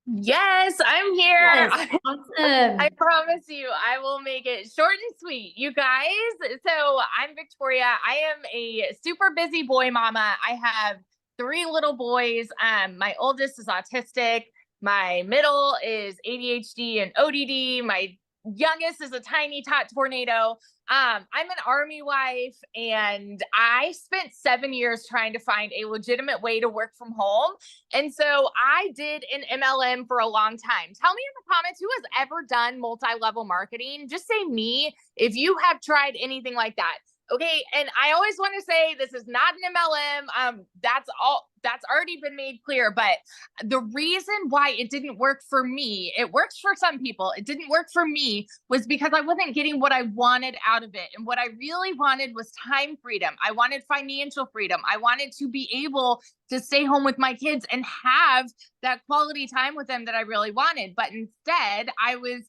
Yes, I'm here. Yes, awesome. I promise you, I will make it short and sweet, you guys. So I'm Victoria. I am a super busy boy mama. I have 3 little boys. My oldest is autistic. My middle is ADHD and ODD. My youngest is a tiny tot tornado. I'm an Army wife, and I spent 7 years trying to find a legitimate way to work from home. And so I did an MLM for a long time. Tell me in the comments, who has ever done multi-level marketing? Just say me if you have tried anything like that. Okay. And I always want to say this is not an MLM. That's already been made clear. But the reason why it didn't work for me, it works for some people, it didn't work for me, was because I wasn't getting what I wanted out of it. And what I really wanted was time freedom. I wanted financial freedom. I wanted to be able to stay home with my kids and have that quality time with them that I really wanted. But instead, I was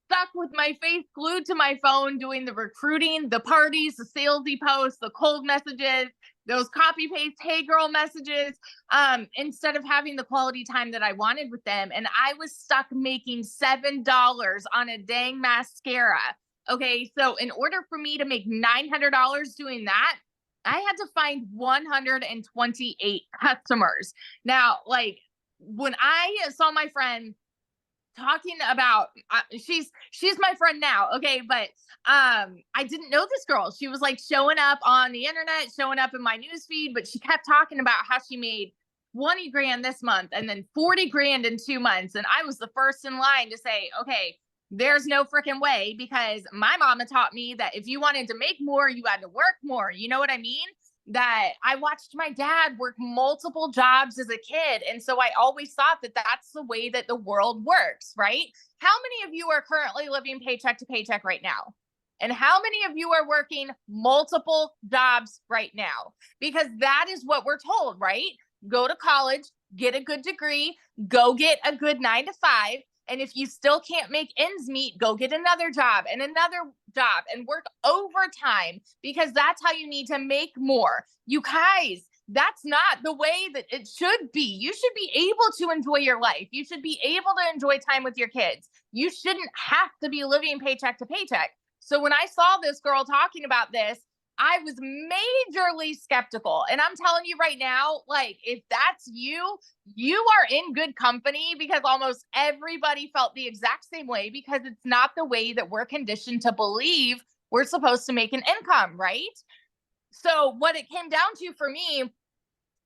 stuck with my face glued to my phone, doing the recruiting, the parties, the salesy posts, the cold messages, those copy paste, hey girl messages, instead of having the quality time that I wanted with them. And I was stuck making $7 on a dang mascara. Okay. So in order for me to make $900 doing that, I had to find 128 customers. Now, like when I saw my friend talking about, she's my friend now. Okay. But, I didn't know this girl. She was like showing up on the internet, showing up in my newsfeed, but she kept talking about how she made 20 grand this month and then 40 grand in 2 months. And I was the first in line to say, okay, there's no freaking way, because my mama taught me that if you wanted to make more, you had to work more. You know what I mean? That I watched my dad work multiple jobs as a kid. And so I always thought that that's the way that the world works, right? How many of you are currently living paycheck to paycheck right now? And how many of you are working multiple jobs right now? Because that is what we're told, right? Go to college, get a good degree, go get a good 9 to 5. And if you still can't make ends meet, go get another job and work overtime, because that's how you need to make more. You guys, that's not the way that it should be. You should be able to enjoy your life. You should be able to enjoy time with your kids. You shouldn't have to be living paycheck to paycheck. So when I saw this girl talking about this, I was majorly skeptical. And I'm telling you right now, like, if that's you, you are in good company, because almost everybody felt the exact same way, because it's not the way that we're conditioned to believe we're supposed to make an income, right? So what it came down to for me,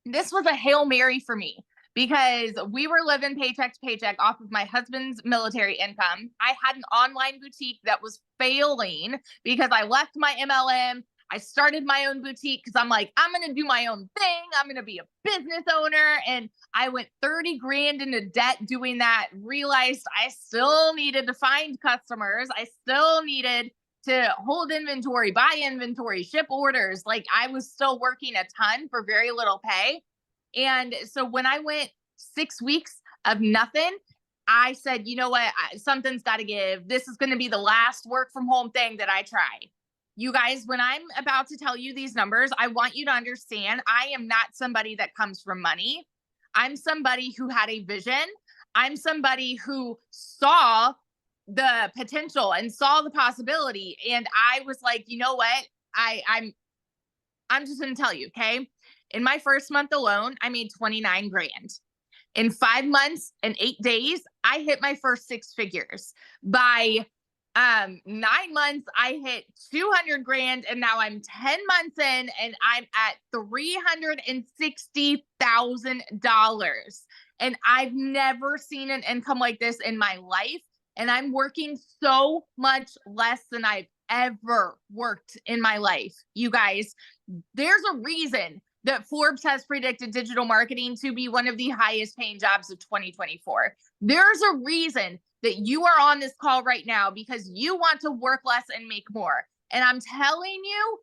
this was a Hail Mary for me, because we were living paycheck to paycheck off of my husband's military income. I had an online boutique that was failing because I left my MLM. I started my own boutique because I'm like, I'm going to do my own thing. I'm going to be a business owner. And I went 30 grand into debt doing that, realized I still needed to find customers. I still needed to hold inventory, buy inventory, ship orders. Like, I was still working a ton for very little pay. And so when I went 6 weeks of nothing, I said, you know what? Something's got to give. This is going to be the last work from home thing that I try. You guys, when I'm about to tell you these numbers, I want you to understand I am not somebody that comes from money. I'm somebody who had a vision. I'm somebody who saw the potential and saw the possibility. And I was like, you know what? I'm just going to tell you, okay? In my first month alone, I made 29 grand. In 5 months and 8 days, I hit my first 6 figures. By 9 months, I hit 200 grand, and now I'm 10 months in and I'm at $360,000. And I've never seen an income like this in my life. And I'm working so much less than I've ever worked in my life. You guys, there's a reason that Forbes has predicted digital marketing to be one of the highest paying jobs of 2024. There's a reason that you are on this call right now, because you want to work less and make more. And I'm telling you,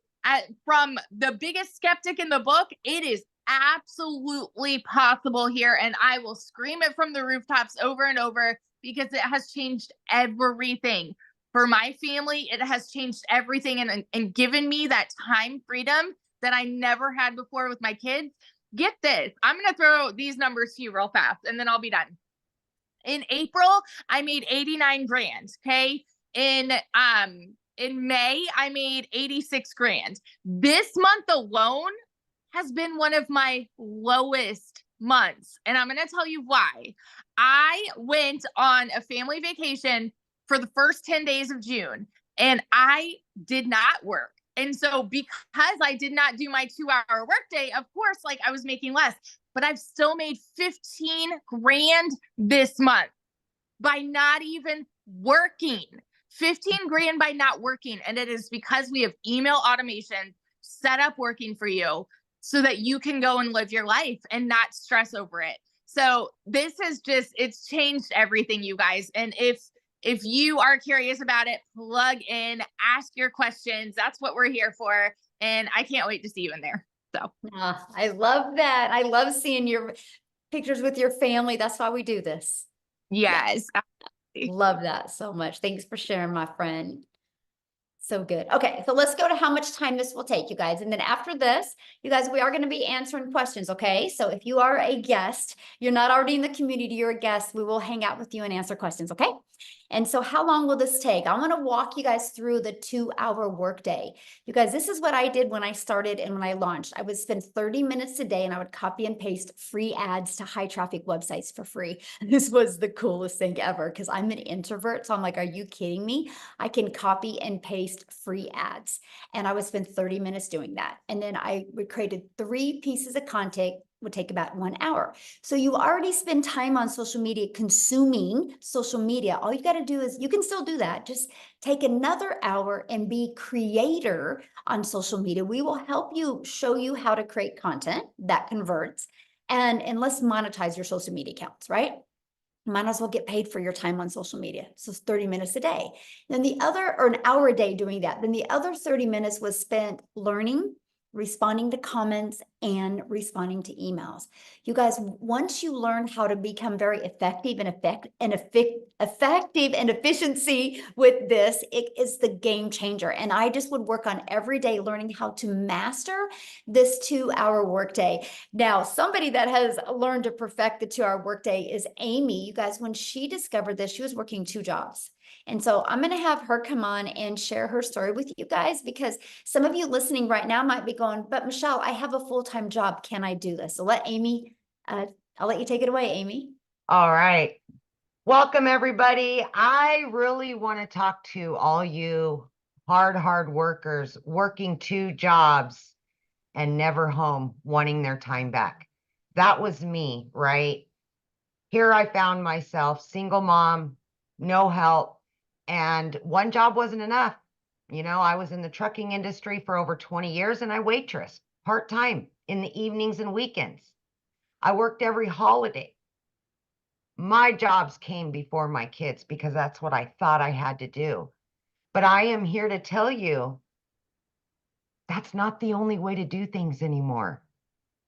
from the biggest skeptic in the book, it is absolutely possible here. And I will scream it from the rooftops over and over, because it has changed everything. For my family, it has changed everything and given me that time freedom that I never had before with my kids. Get this. I'm going to throw these numbers to you real fast, and then I'll be done. In April, I made 89 grand. Okay. In May, I made 86 grand. This month alone has been one of my lowest months. And I'm going to tell you why. I went on a family vacation for the first 10 days of June, and I did not work. And so because I did not do my 2-hour workday, of course, like, I was making less, but I've still made 15 grand this month by not even working. 15 grand by not working. And it is because we have email automation set up working for you so that you can go and live your life and not stress over it. So this is just, it's changed everything, you guys. And if you are curious about it, plug in, ask your questions. That's what we're here for. And I can't wait to see you in there. So I love that. I love seeing your pictures with your family. That's why we do this. yes. Love that so much. Thanks for sharing, my friend. So good. Okay, so let's go to how much time this will take, you guys. And then after this, you guys, we are going to be answering questions, okay? So if you are a guest, you're not already in the community, you're a guest, we will hang out with you and answer questions, okay? And so how long will this take? I want to walk you guys through the 2-hour workday. You guys, this is what I did when I started and when I launched. I would spend 30 minutes a day and I would copy and paste free ads to high traffic websites for free. This was the coolest thing ever because I'm an introvert. So I'm like, are you kidding me? I can copy and paste free ads. And I would spend 30 minutes doing that. And then I created 3 pieces of content, would take about 1 hour. So you already spend time on social media, consuming social media. All you got to do is, you can still do that. Just take another hour and be creator on social media. We will help you, show you how to create content that converts, and let's monetize your social media accounts, right? Might as well get paid for your time on social media. So it's 30 minutes a day. Then the other, or an hour a day doing that. Then the other 30 minutes was spent learning, responding to comments, and responding to emails. You guys, once you learn how to become very effective and efficiency with this, it is the game changer. And I just would work on every day learning how to master this 2-hour workday. Now, somebody that has learned to perfect the 2-hour workday is Amy. You guys, when she discovered this, she was working 2 jobs. And so I'm going to have her come on and share her story with you guys, because some of you listening right now might be going, but Michelle, I have a full-time job. Can I do this? So let Amy, I'll let you take it away, Amy. All right. Welcome, everybody. I really want to talk to all you hard workers working 2 jobs and never home, wanting their time back. That was me, right? Here I found myself, single mom, no help, and 1 job wasn't enough. You know, I was in the trucking industry for over 20 years and I waitressed part-time in the evenings and weekends. I worked every holiday. My jobs came before my kids because that's what I thought I had to do. But I am here to tell you that's not the only way to do things anymore.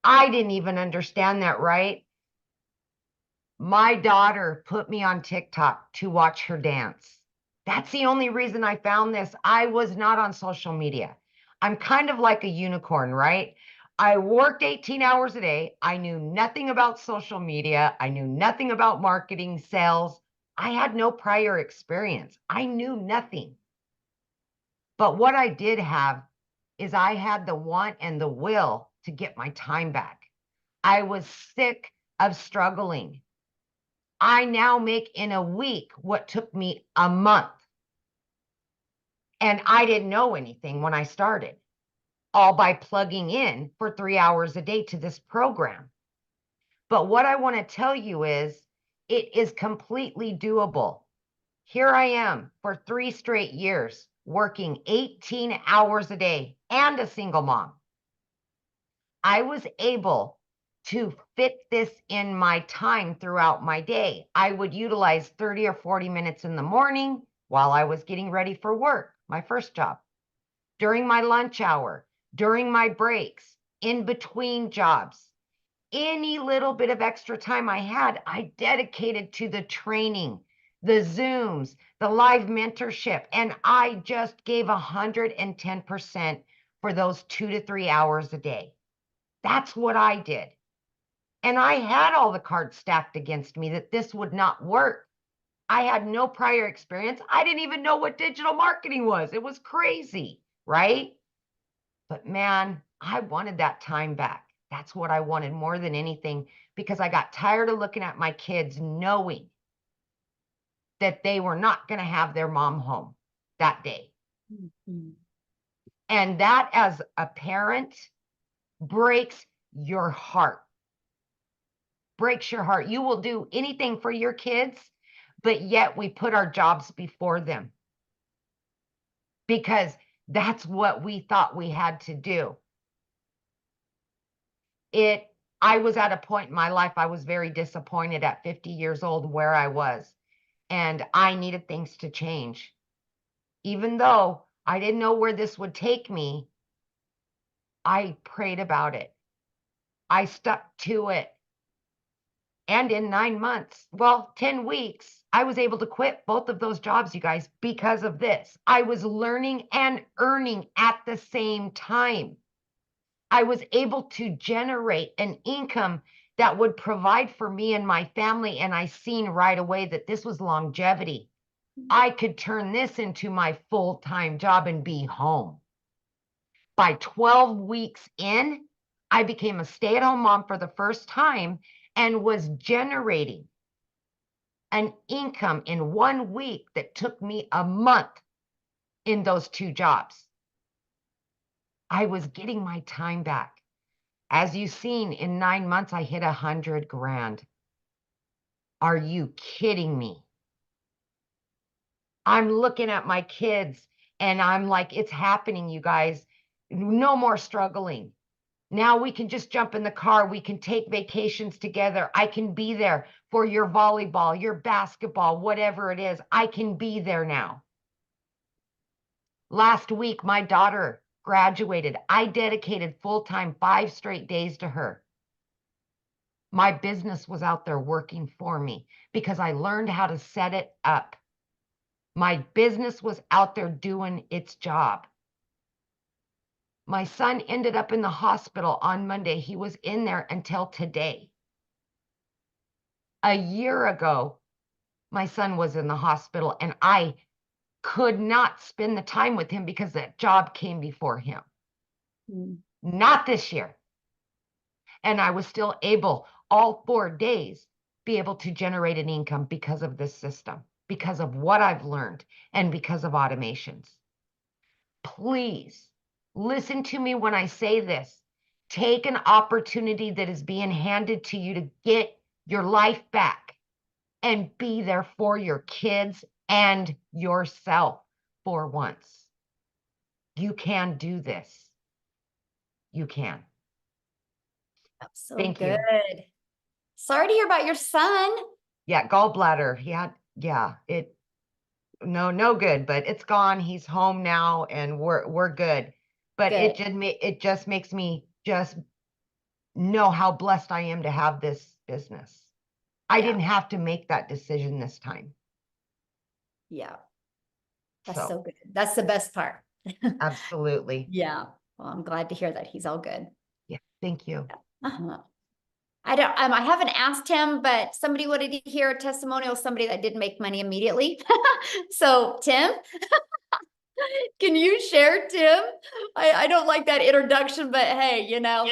I didn't even understand that, right? My daughter put me on TikTok to watch her dance. That's the only reason I found this. I was not on social media. I'm kind of like a unicorn, right? I worked 18 hours a day. I knew nothing about social media. I knew nothing about marketing, sales. I had no prior experience. I knew nothing. But what I did have is I had the want and the will to get my time back. I was sick of struggling. I now make in a week what took me a month. And I didn't know anything when I started, all by plugging in for 3 hours a day to this program. But what I want to tell you is it is completely doable. Here I am for 3 straight years, working 18 hours a day and a single mom. I was able to fit this in my time throughout my day. I would utilize 30 or 40 minutes in the morning while I was getting ready for work, my first job, during my lunch hour, during my breaks, in between jobs. Any little bit of extra time I had, I dedicated to the training, the Zooms, the live mentorship, and I just gave 110% for those 2 to 3 hours a day. That's what I did. And I had all the cards stacked against me that this would not work. I had no prior experience. I didn't even know what digital marketing was. It was crazy, right? But man, I wanted that time back. That's what I wanted more than anything, because I got tired of looking at my kids knowing that they were not going to have their mom home that day. Mm-hmm. And that, as a parent, breaks your heart. Breaks your heart. You will do anything for your kids, but yet we put our jobs before them because that's what we thought we had to do. I was at a point in my life, I was very disappointed at 50 years old where I was, and I needed things to change. Even though I didn't know where this would take me, I prayed about it. I stuck to it. And in 9 months, 10 weeks, I was able to quit both of those jobs, you guys, because of this. I was learning and earning at the same time. I was able to generate an income that would provide for me and my family. And I seen right away that this was longevity. I could turn this into my full-time job and be home. By 12 weeks in, I became a stay-at-home mom for the first time and was generating an income in 1 week that took me a month in those 2 jobs. I was getting my time back. As you've seen, in 9 months, I hit 100 grand. Are you kidding me? I'm looking at my kids and I'm like, it's happening, you guys. No more struggling. Now we can just jump in the car. We can take vacations together. I can be there for your volleyball, your basketball, whatever it is. I can be there now. Last week, my daughter graduated, I dedicated full-time 5 straight days to her. My business was out there working for me because I learned how to set it up. My business was out there doing its job. My son ended up in the hospital on Monday. He was in there until today. A year ago, my son was in the hospital and I could not spend the time with him because that job came before him. Not this year. And I was still able, all 4 days, be able to generate an income because of this system, because of what I've learned, and because of automations. Please listen to me when I say this. Take an opportunity that is being handed to you to get your life back and be there for your kids and yourself for once. You can do this. You can. That's so Thank good. you. Sorry to hear about your son. Yeah, gallbladder. No good, but it's gone. He's home now and we're good. But Good. it just makes me just know how blessed I am to have this business. I Yeah. didn't have to make that decision this time. Yeah. That's so good. That's the best part. Absolutely. Yeah. Well, I'm glad to hear that he's all good. Yeah, thank you. Uh-huh. I haven't asked him, but somebody wanted to hear a testimonial, somebody that didn't make money immediately. So Tim, can you share, Tim? I don't like that introduction, but hey, you know.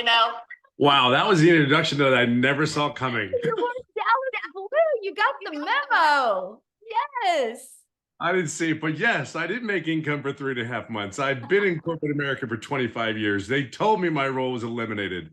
Wow, that was the introduction that I never saw coming. You were down blue. You got the memo. Yes. I didn't see it, but yes, I did make income for 3.5 months. I've been in corporate America for 25 years. They told me my role was eliminated.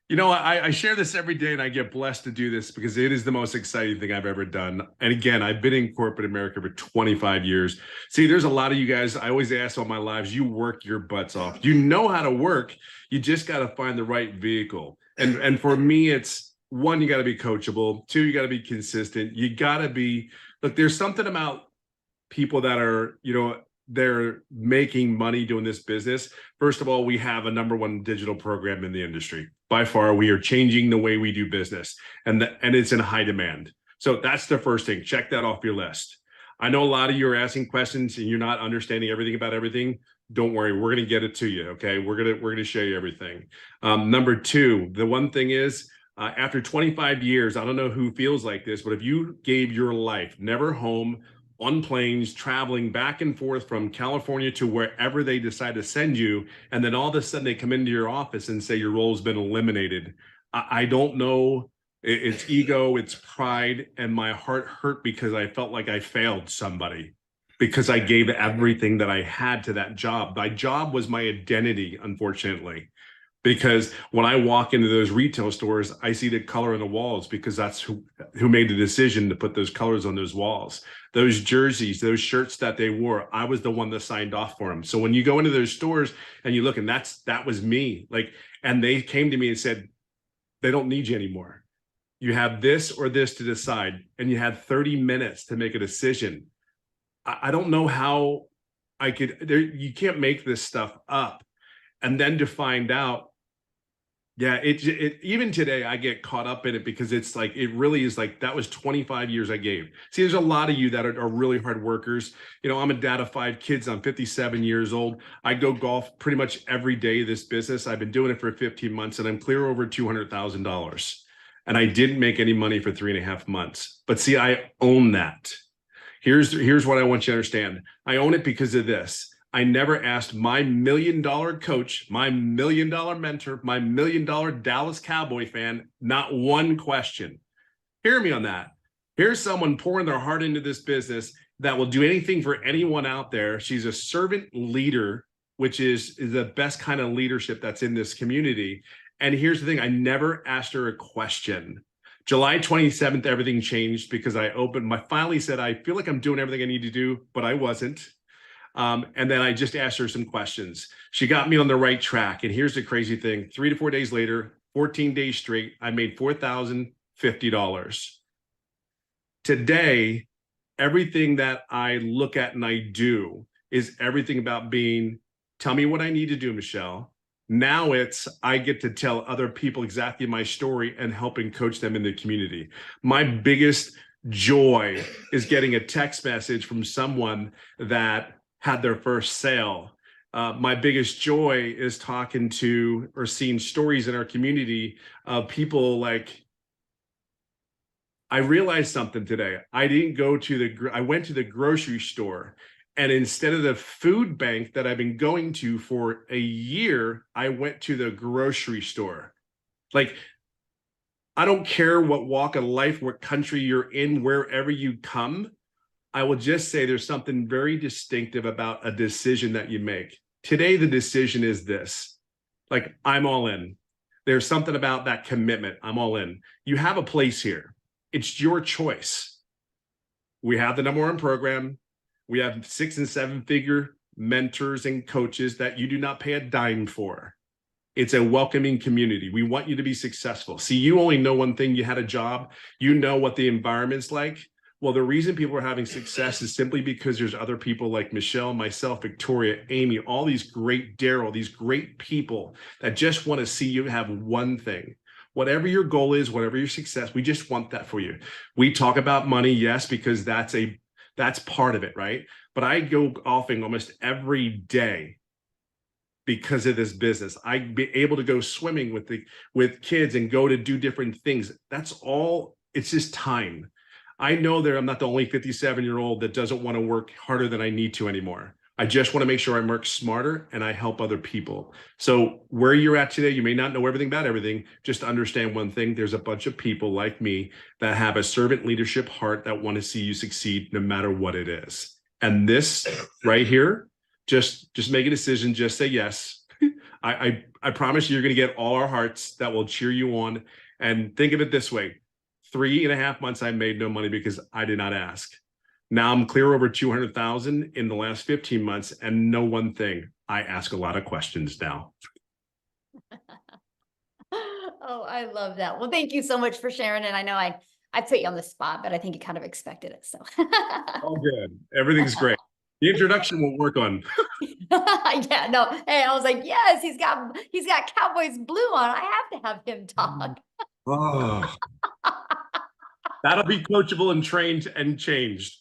You know, I share this every day and I get blessed to do this because it is the most exciting thing I've ever done. And again, I've been in corporate America for 25 years. See, there's a lot of you guys, I always ask all my lives, you work your butts off. You know how to work. You just got to find the right vehicle. And for me, it's one, you got to be coachable. Two, you got to be consistent. You got to be, look, there's something about people that are, they're making money doing this business. First of all, we have a #1 digital program in the industry. By far, we are changing the way we do business, and it's in high demand. So that's the first thing. Check that off your list. I know a lot of you are asking questions and you're not understanding everything about everything. Don't worry, we're going to get it to you. Okay, we're gonna show you everything. #2, the one thing is, after 25 years, I don't know who feels like this, but if you gave your life never home, on planes, traveling back and forth from California to wherever they decide to send you, and then all of a sudden they come into your office and say your role's been eliminated. I don't know. It's ego, it's pride, and my heart hurt because I felt like I failed somebody because I gave everything that I had to that job. My job was my identity, unfortunately. Because when I walk into those retail stores, I see the color on the walls because that's who made the decision to put those colors on those walls. Those jerseys, those shirts that they wore, I was the one that signed off for them. So when you go into those stores and you look, and that was me. And they came to me and said, they don't need you anymore. You have this or this to decide, and you had 30 minutes to make a decision. I don't know how you can't make this stuff up. And then to find out, yeah, it even today I get caught up in it because it's like, it really is like, that was 25 years I gave. See, there's a lot of you that are really hard workers. I'm a dad of 5 kids. I'm 57 years old. I go golf pretty much every day of this business. I've been doing it for 15 months and I'm clear over $200,000. And I didn't make any money for 3.5 months. But see, I own that. Here's what I want you to understand. I own it because of this. I never asked my $1 million coach, my $1 million mentor, my $1 million Dallas Cowboy fan, not one question. Hear me on that. Here's someone pouring their heart into this business that will do anything for anyone out there. She's a servant leader, which is the best kind of leadership that's in this community. And here's the thing, I never asked her a question. July 27th, everything changed because I finally said, I feel like I'm doing everything I need to do, but I wasn't. And then I just asked her some questions. She got me on the right track. And here's the crazy thing. 3 to 4 days later, 14 days straight, I made $4,050. Today, everything that I look at and I do is everything about being Tell me what I need to do, Michelle. Now I get to tell other people exactly my story and helping coach them in the community. My biggest joy is getting a text message from someone that had their first sale. My biggest joy is talking to or seeing stories in our community of people like, I realized something today. I went to the grocery store, and instead of the food bank that I've been going to for a year, I went to the grocery store. Like, I don't care what walk of life, what country you're in, wherever you come. I will just say there's something very distinctive about a decision that you make. Today, the decision is this. Like, I'm all in. There's something about that commitment. I'm all in. You have a place here. It's your choice. We have the #1 program. We have 6 and 7 figure mentors and coaches that you do not pay a dime for. It's a welcoming community. We want you to be successful. See, you only know one thing. You had a job. You know what the environment's like. Well, the reason people are having success is simply because there's other people like Michelle, myself, Victoria, Amy, all these great Daryl, these great people that just want to see you have one thing. Whatever your goal is, whatever your success, we just want that for you. We talk about money, yes, because that's part of it, right? But I go golfing almost every day because of this business. I'd be able to go swimming with kids and go to do different things. That's all. It's just time. I know that I'm not the only 57-year-old that doesn't want to work harder than I need to anymore. I just want to make sure I work smarter and I help other people. So where you're at today, you may not know everything about everything. Just understand one thing. There's a bunch of people like me that have a servant leadership heart that want to see you succeed no matter what it is. And this right here, just make a decision. Just say yes. I promise you're going to get all our hearts that will cheer you on. And think of it this way. 3.5 months, I made no money because I did not ask. Now I'm clear over 200,000 in the last 15 months, and know one thing, I ask a lot of questions now. Oh, I love that. Well, thank you so much for sharing. And I know I put you on the spot, but I think you kind of expected it. So All good. Everything's great. The introduction will work on. yeah, no. Hey, I was like, yes, he's got Cowboys blue on. I have to have him talk. Oh, that'll be coachable and trained and changed.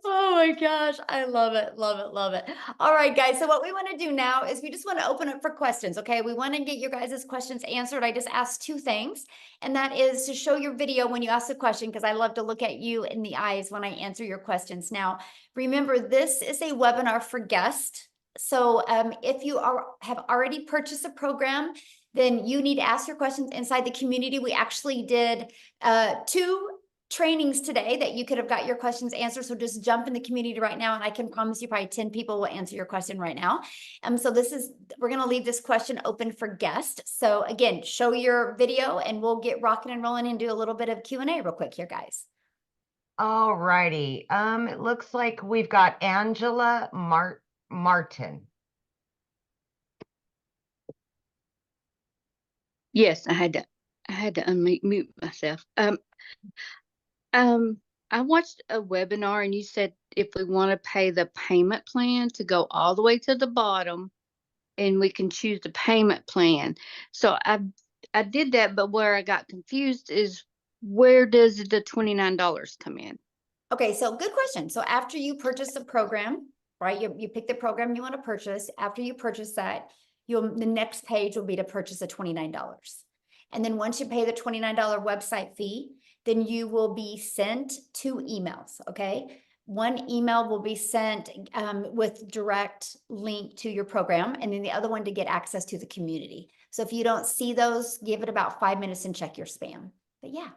Oh my gosh, I love it, love it, love it. All right, guys. So what we want to do now is we just want to open up for questions. Okay, we want to get your guys' questions answered. I just asked 2 things, and that is to show your video when you ask the question, because I love to look at you in the eyes when I answer your questions. Now, remember, this is a webinar for guests. So if you have already purchased a program, then you need to ask your questions inside the community. We actually did 2 trainings today that you could have got your questions answered. So just jump in the community right now, and I can promise you probably 10 people will answer your question right now. So we're going to leave this question open for guests. So again, show your video and we'll get rocking and rolling and do a little bit of Q&A real quick here, guys. All righty. It looks like we've got Angela Martin. Yes, I had to unmute myself. I watched a webinar and you said if we want to pay the payment plan to go all the way to the bottom, and we can choose the payment plan. So I did that, but where I got confused is, where does the $29 come in? Okay, so good question. So after you purchase the program, right? You pick the program you want to purchase. After you purchase that, the next page will be to purchase a $29. And then once you pay the $29 website fee, then you will be sent 2 emails, okay? One email will be sent with direct link to your program, and then the other one to get access to the community. So if you don't see those, give it about 5 minutes and check your spam. But yeah.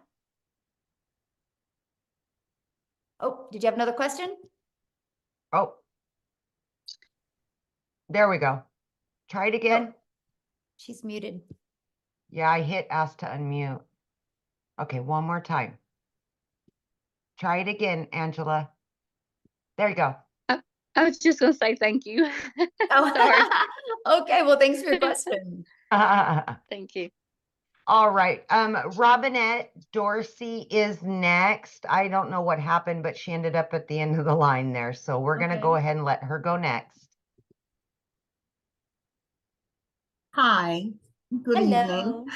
Oh, did you have another question? Oh, there we go. Try it again. Oh, she's muted. Yeah, I hit ask to unmute. Okay, one more time. Try it again, Angela. There you go. I was just going to say thank you. Oh, Sorry. okay, well, thanks for your question. Thank you. All right. Robinette Dorsey is next. I don't know what happened, but she ended up at the end of the line there. So we're going to go Okay. ahead and let her go next. Hi, good evening.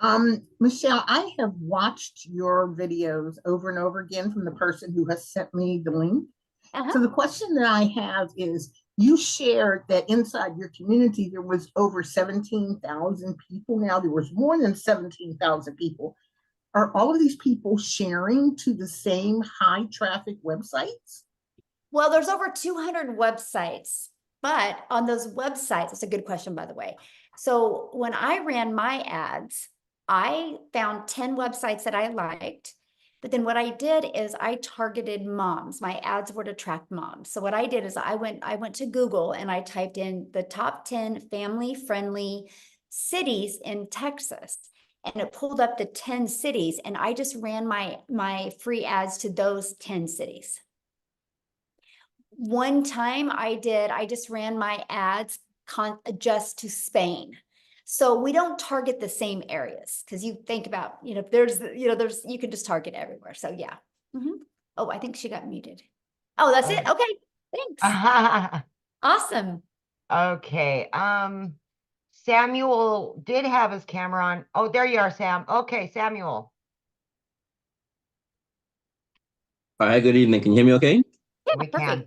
Hello. Michelle, I have watched your videos over and over again from the person who has sent me the link. Uh-huh. So the question that I have is, you shared that inside your community, there was over 17,000 people. Now there was more than 17,000 people. Are all of these people sharing to the same high traffic websites? Well, there's over 200 websites, but on those websites, it's a good question, by the way. So when I ran my ads, I found 10 websites that I liked. But then what I did is I targeted moms. My ads were to attract moms. So what I did is I went to Google and I typed in the top 10 family-friendly cities in Texas. And it pulled up the 10 cities, and I just ran my free ads to those 10 cities. One time I just ran my ads just to Spain. So we don't target the same areas, because you think about, there's, you can just target everywhere. So yeah. Oh, I think she got muted. Oh, that's it. Okay. Thanks. Awesome. Okay. Samuel did have his camera on. Oh, there you are, Sam. Okay, Samuel. Hi, good evening. Can you hear me okay? Yeah, We perfect. can.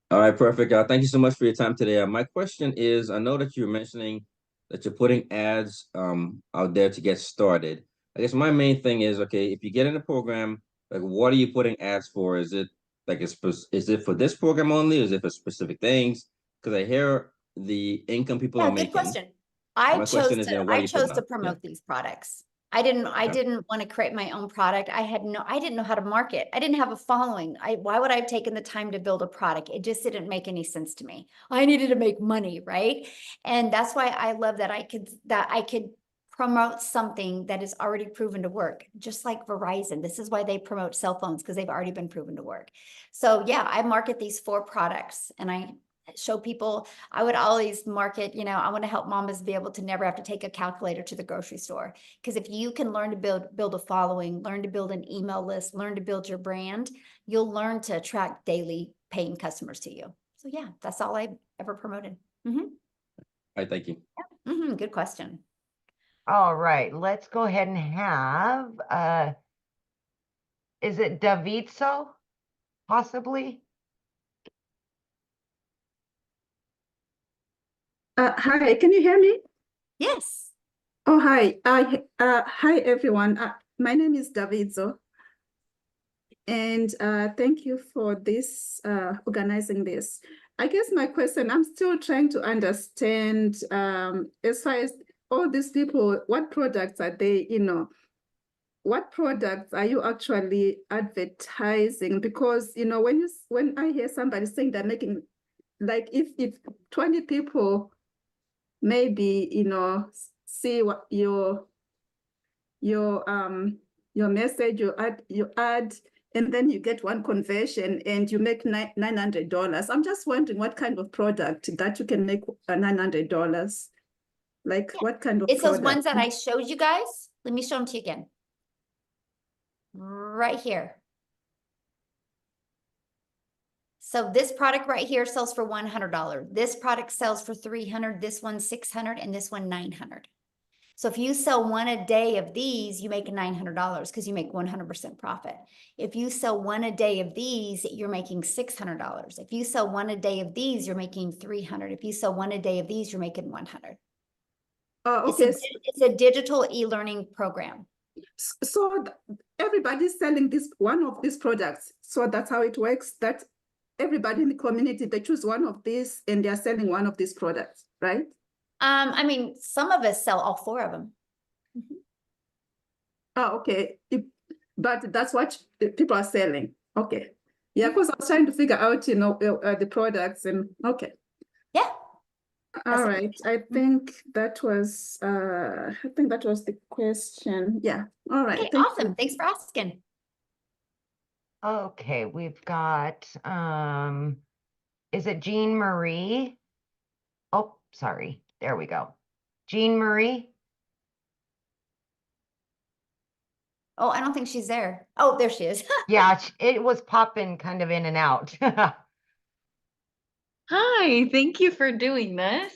All right, perfect. Thank you so much for your time today. My question is, I know that you're mentioning that you're putting ads out there to get started. I guess my main thing is, okay, if you get in the program, like what are you putting ads for? Is it like is it for this program only? Is it for specific things? Because I hear the income people Yeah, are good making. question. My question is, what are I you chose putting to out? Yeah. promote these products. I didn't Okay. want to create my own product. I didn't know how to market. I didn't have a following. Why would I have taken the time to build a product? It just didn't make any sense to me. I needed to make money, right? And that's why I love that I could promote something that is already proven to work, just like Verizon. This is why they promote cell phones, because they've already been proven to work. So yeah, I market these 4 products, and I show people. I would always market, I want to help mamas be able to never have to take a calculator to the grocery store. Because if you can learn to build a following, learn to build an email list, learn to build your brand, you'll learn to attract daily paying customers to you. So yeah, that's all I ever promoted. All right, thank you. Good question. All right, let's go ahead and have, is it Davidso, possibly? Hi, can you hear me? Yes. Oh, hi. Hi, everyone. My name is Davidzo. And thank you for this, organizing this. I guess my question, I'm still trying to understand, as far as all these people, what products are they, what products are you actually advertising? Because, when I hear somebody saying they're making, like if 20 people maybe see what your message, you add, and then you get one conversion and you make $900. I'm just wondering what kind of product that you can make $900. Like what kind of It's those product? ones that I showed you guys. Let me show them to you again. Right here. So this product right here sells for $100. This product sells for $300. This one $600, and this one $900. So if you sell one a day of these, you make $900 because you make 100% profit. If you sell one a day of these, you're making $600. If you sell one a day of these, you're making $300. If you sell one a day of these, you're making $100. Okay. It's a digital e-learning program. So everybody's selling one of these products. So that's how it works. That everybody in the community, they choose one of these and they're selling one of these products, right? I mean, some of us sell all 4 of them. Oh, okay. But that's what people are selling. Okay. Yeah, because I was trying to figure out, the products and okay. Yeah. All right. I think that was the question. Yeah. All right. Okay, Thank awesome. you. Thanks for asking. Okay, we've got, is it Jean Marie? Oh, sorry. There we go. Jean Marie. Oh, I don't think she's there. Oh, there she is. Yeah, it was popping kind of in and out. Hi, thank you for doing this.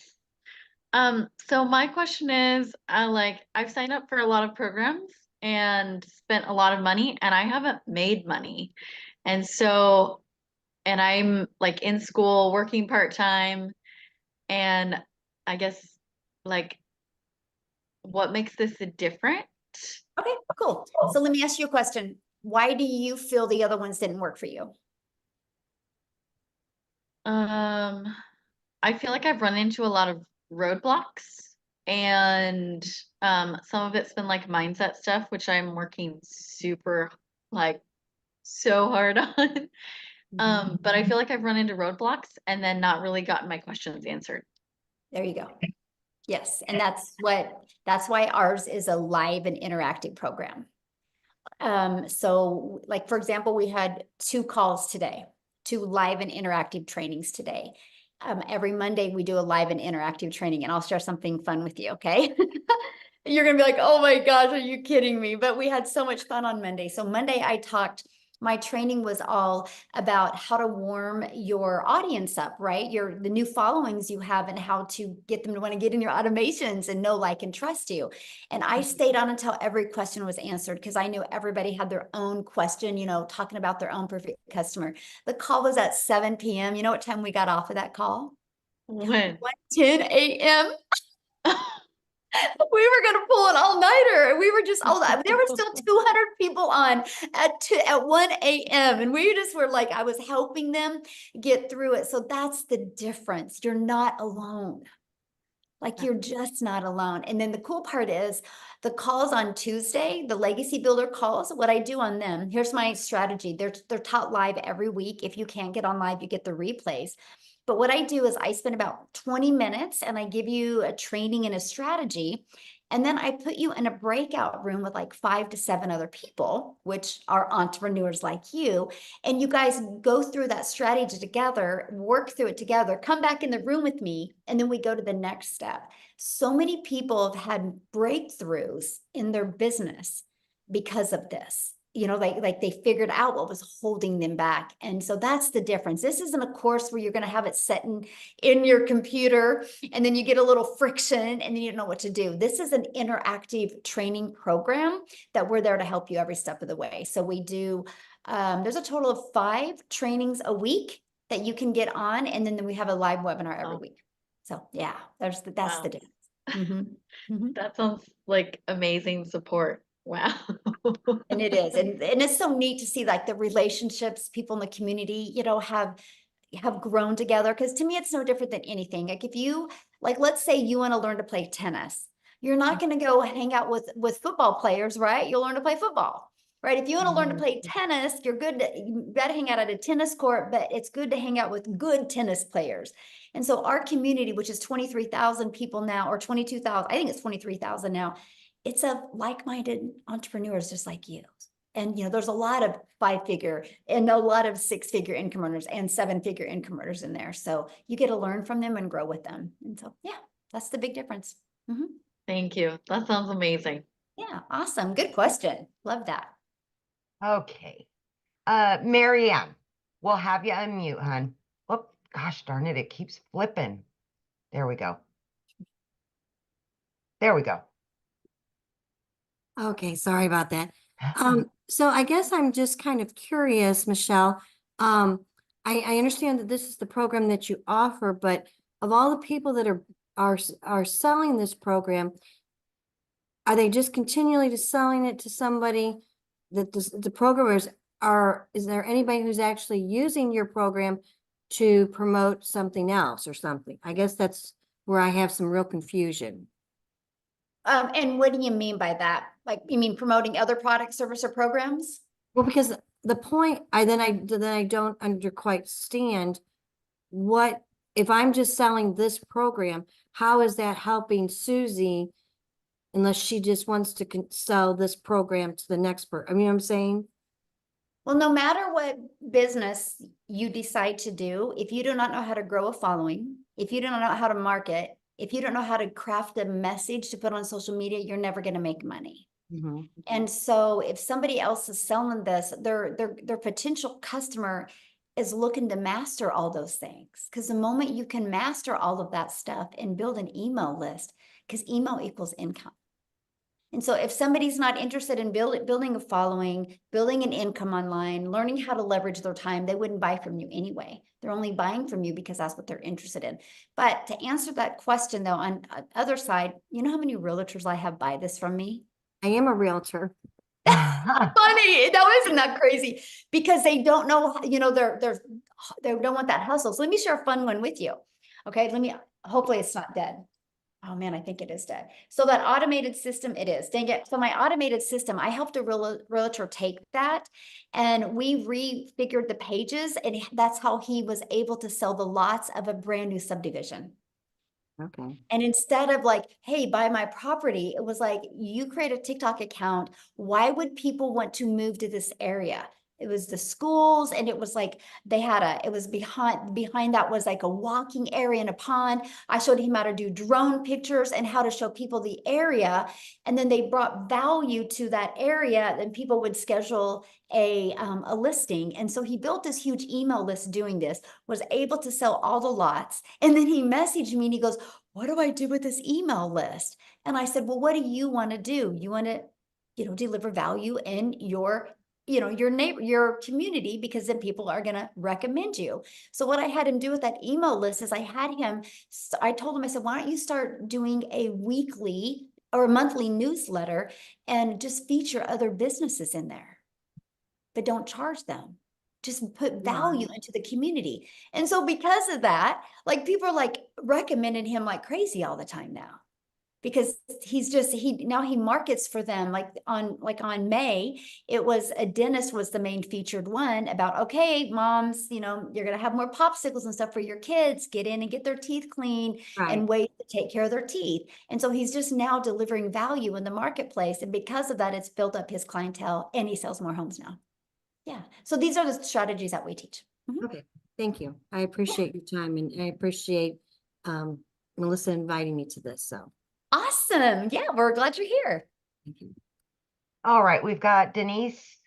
So my question is, I've signed up for a lot of programs and spent a lot of money and I haven't made money. And so, and I'm like in school working part-time and I guess like what makes this different? Okay, cool. So let me ask you a question. Why do you feel the other ones didn't work for you? I feel like I've run into a lot of roadblocks and some of it's been like mindset stuff, which I'm working super like so hard on. But I feel like I've run into roadblocks and then not really gotten my questions answered. There you go. Yes, and that's why ours is a live and interactive program. So like, for example, we had 2 calls today, 2 live and interactive trainings today. Every Monday we do a live and interactive training, and I'll share something fun with you, okay? You're gonna be like, oh my gosh, are you kidding me? But we had so much fun on Monday. So Monday my training was all about how to warm your audience up, right? The new followings you have and how to get them to want to get in your automations and know, like, and trust you. And I stayed on until every question was answered because I knew everybody had their own question, talking about their own perfect customer. The call was at 7 p.m. You know what time we got off of that call? When? 10 a.m. We were going to pull an all-nighter. We were just, there were still 200 people on at 1 a.m. And we just were like, I was helping them get through it. So that's the difference. You're not alone. Like, you're just not alone. And then the cool part is the calls on Tuesday, the Legacy Builder calls, what I do on them, here's my strategy. They're taught live every week. If you can't get on live, you get the replays. But what I do is I spend about 20 minutes and I give you a training and a strategy. And then I put you in a breakout room with like 5 to 7 other people, which are entrepreneurs like you. And you guys go through that strategy together, work through it together, come back in the room with me, and then we go to the next step. So many people have had breakthroughs in their business because of this. Like they figured out what was holding them back. And so that's the difference. This isn't a course where you're going to have it set in your computer and then you get a little friction and then you don't know what to do. This is an interactive training program that we're there to help you every step of the way. So we do, there's a total of 5 trainings a week that you can get on. And then we have a live webinar every week. So yeah, that's the difference. Mm-hmm. That sounds like amazing support. Wow. And it is. And it's so neat to see like the relationships people in the community, have grown together. Because to me, it's no different than anything. Like if you, like, let's say you want to learn to play tennis, you're not going to go hang out with football players, right? You'll learn to play football, right? If you want to learn to play tennis, you got to hang out at a tennis court, but it's good to hang out with good tennis players. And so our community, which is 23,000 people now, or 22,000, I think it's 23,000 now, it's of like-minded entrepreneurs just like you. And, there's a lot of 5-figure and a lot of 6-figure income earners and 7-figure income earners in there. So you get to learn from them and grow with them. And so, yeah, that's the big difference. Mm-hmm. Thank you. That sounds amazing. Yeah, awesome. Good question. Love that. Okay. Marianne, we'll have you unmute, hon. Oh, gosh darn it. It keeps flipping. There we go. There we go. Okay, sorry about that. So I guess I'm just kind of curious, Michelle. I understand that this is the program that you offer, but of all the people that are selling this program, are they just continually just selling it to somebody that the programmers is there anybody who's actually using your program to promote something else or something? I guess that's where I have some real confusion. And what do you mean by that? Like, you mean promoting other products, service, or programs? Well, because the point I don't quite stand what if I'm just selling this program, how is that helping Susie unless she just wants to sell this program to the next person? I mean, I'm saying. Well, no matter what business you decide to do, if you do not know how to grow a following, if you don't know how to market, if you don't know how to craft a message to put on social media, you're never going to make money. Mhm. And so if somebody else is selling this, their potential customer is looking to master all those things. Because the moment you can master all of that stuff and build an email list, because email equals income. And so if somebody's not interested in building a following, building an income online, learning how to leverage their time, they wouldn't buy from you anyway. They're only buying from you because that's what they're interested in. But to answer that question though, on the other side, you know how many realtors I have buy this from me? I am a realtor. Funny. No, isn't that crazy? Because they don't know, you know, they don't want that hustle. So let me share a fun one with you. Okay, hopefully it's not dead. Oh man, I think it is dead. So that automated system, it is. Dang it. So my automated system, I helped a realtor take that and we refigured the pages, and that's how he was able to sell the lots of a brand new subdivision. Okay. And instead of like, hey, buy my property, it was like, you create a TikTok account. Why would people want to move to this area? It was the schools, and it was like it was behind that was like a walking area and a pond. I showed him how to do drone pictures and how to show people the area. And then they brought value to that area, and people would schedule a listing. And so he built this huge email list doing this, was able to sell all the lots. And then he messaged me and he goes, what do I do with this email list? And I said, well, what do you want to do? You want to, deliver value in your, your neighbor, your community, because then people are going to recommend you. So what I had him do with that email list is I told him, I said, why don't you start doing a weekly or a monthly newsletter and just feature other businesses in there, but don't charge them. Just put value into the community. And so because of that, like people are like recommending him like crazy all the time now, because now he markets for them. Like on May, it was a dentist was the main featured one about, okay, moms, you're going to have more popsicles and stuff for your kids, get in and get their teeth cleaned and ways to take care of their teeth. And so he's just now delivering value in the marketplace. And because of that, it's built up his clientele and he sells more homes now. Yeah. So these are the strategies that we teach. Okay. Thank you. I appreciate your time, and I appreciate Melissa inviting me to this. So awesome. Yeah, we're glad you're here. thank you. All right, we've got Denise.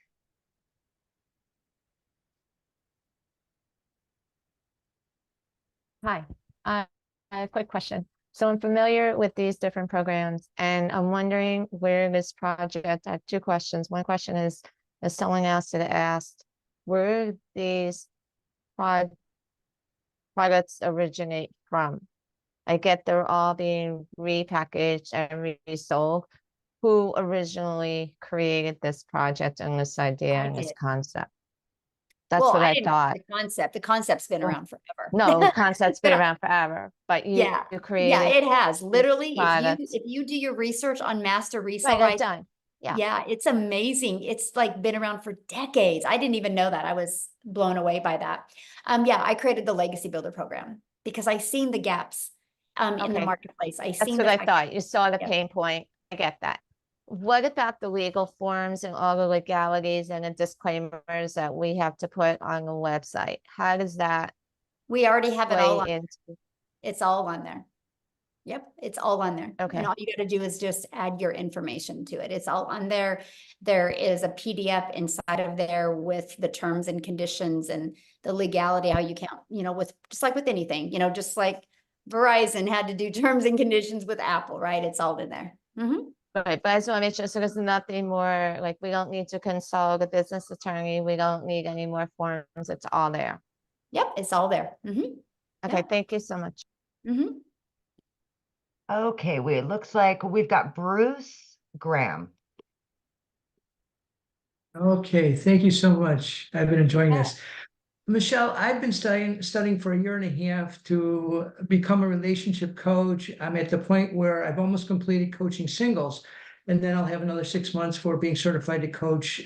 Hi, a quick question. So I'm familiar with these different programs, and I'm wondering where this project, I have two questions. One question is, as someone else had asked, where these products originate from? I get they're all being repackaged and resold. Who originally created this project and this idea and this concept? That's what I thought. The concept's been around forever. No, the concept's been around forever, but you created. Yeah, it has. Literally, products. if you do your research on master resale Right, rights, I've done. Yeah. Yeah, it's amazing. It's like been around for decades. I didn't even know that. I was blown away by that. Yeah, I created the Legacy Builder program because I seen the gaps in the Okay. marketplace. That's what I thought. You saw the pain point. I get that. What about the legal forms and all the legalities and the disclaimers that we have to put on the website? How does that We already have it all play on. It's all on there. Yep, it's all on there. Okay. And all you got to do is just add your information to it. It's all on there. There is a PDF inside of there with the terms and conditions and the legality, how you can't, with just like with anything, just like Verizon had to do terms and conditions with Apple, right? It's all in there. Right, but I just want to make sure, so there's nothing more, like, we don't need to consult a business attorney. We don't need any more forms. It's all there. Yep, it's all there. Okay, thank you so much. Okay, it looks like we've got Bruce Graham. Okay, thank you so much. I've been enjoying this. Michelle, I've been studying for a year and a half to become a relationship coach. I'm at the point where I've almost completed coaching singles, and then I'll have another 6 months for being certified to coach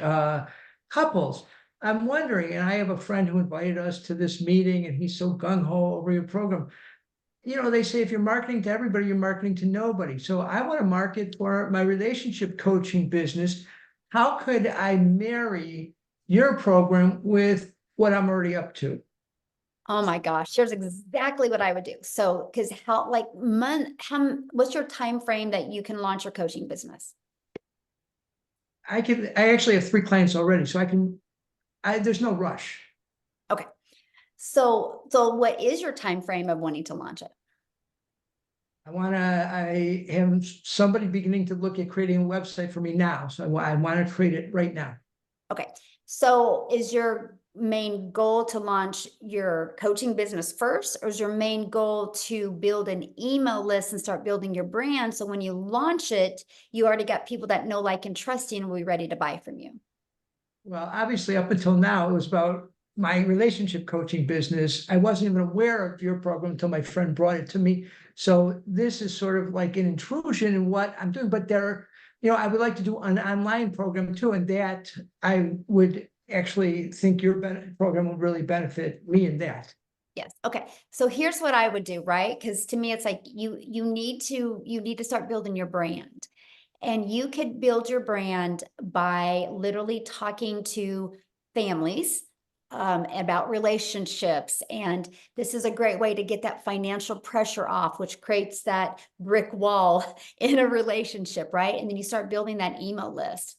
couples. I'm wondering, and I have a friend who invited us to this meeting, and he's so gung-ho over your program. They say if you're marketing to everybody, you're marketing to nobody. So I want to market for my relationship coaching business. How could I marry your program with what I'm already up to? Oh my gosh, here's exactly what I would do. So, because what's your time frame that you can launch your coaching business? I actually have 3 clients already, so there's no rush. Okay. So what is your time frame of wanting to launch it? I have somebody beginning to look at creating a website for me now, so I want to create it right now. Okay. So is your main goal to launch your coaching business first, or is your main goal to build an email list and start building your brand? So when you launch it, you already got people that know, like, and trust you and will be ready to buy from you. Well, obviously, up until now, it was about my relationship coaching business. I wasn't even aware of your program until my friend brought it to me. So this is sort of like an intrusion in what I'm doing, but I would like to do an online program too, and that I would actually think your program will really benefit me in that. Yes. Okay. So here's what I would do, right? Because to me, it's like you need to start building your brand. And you could build your brand by literally talking to families about relationships. And this is a great way to get that financial pressure off, which creates that brick wall in a relationship, right? And then you start building that email list.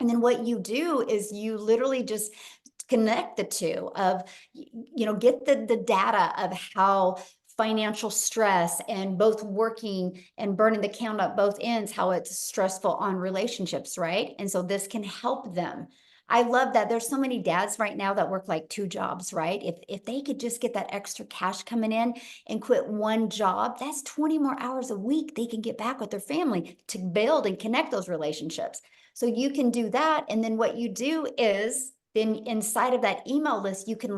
And then what you do is you literally just connect the two of, get the data of how financial stress and both working and burning the count at both ends, how it's stressful on relationships, right? And so this can help them. I love that there's so many dads right now that work like 2 jobs, right? If they could just get that extra cash coming in and quit one job, that's 20 more hours a week they can get back with their family to build and connect those relationships. So you can do that. And then what you do is then inside of that email list, you can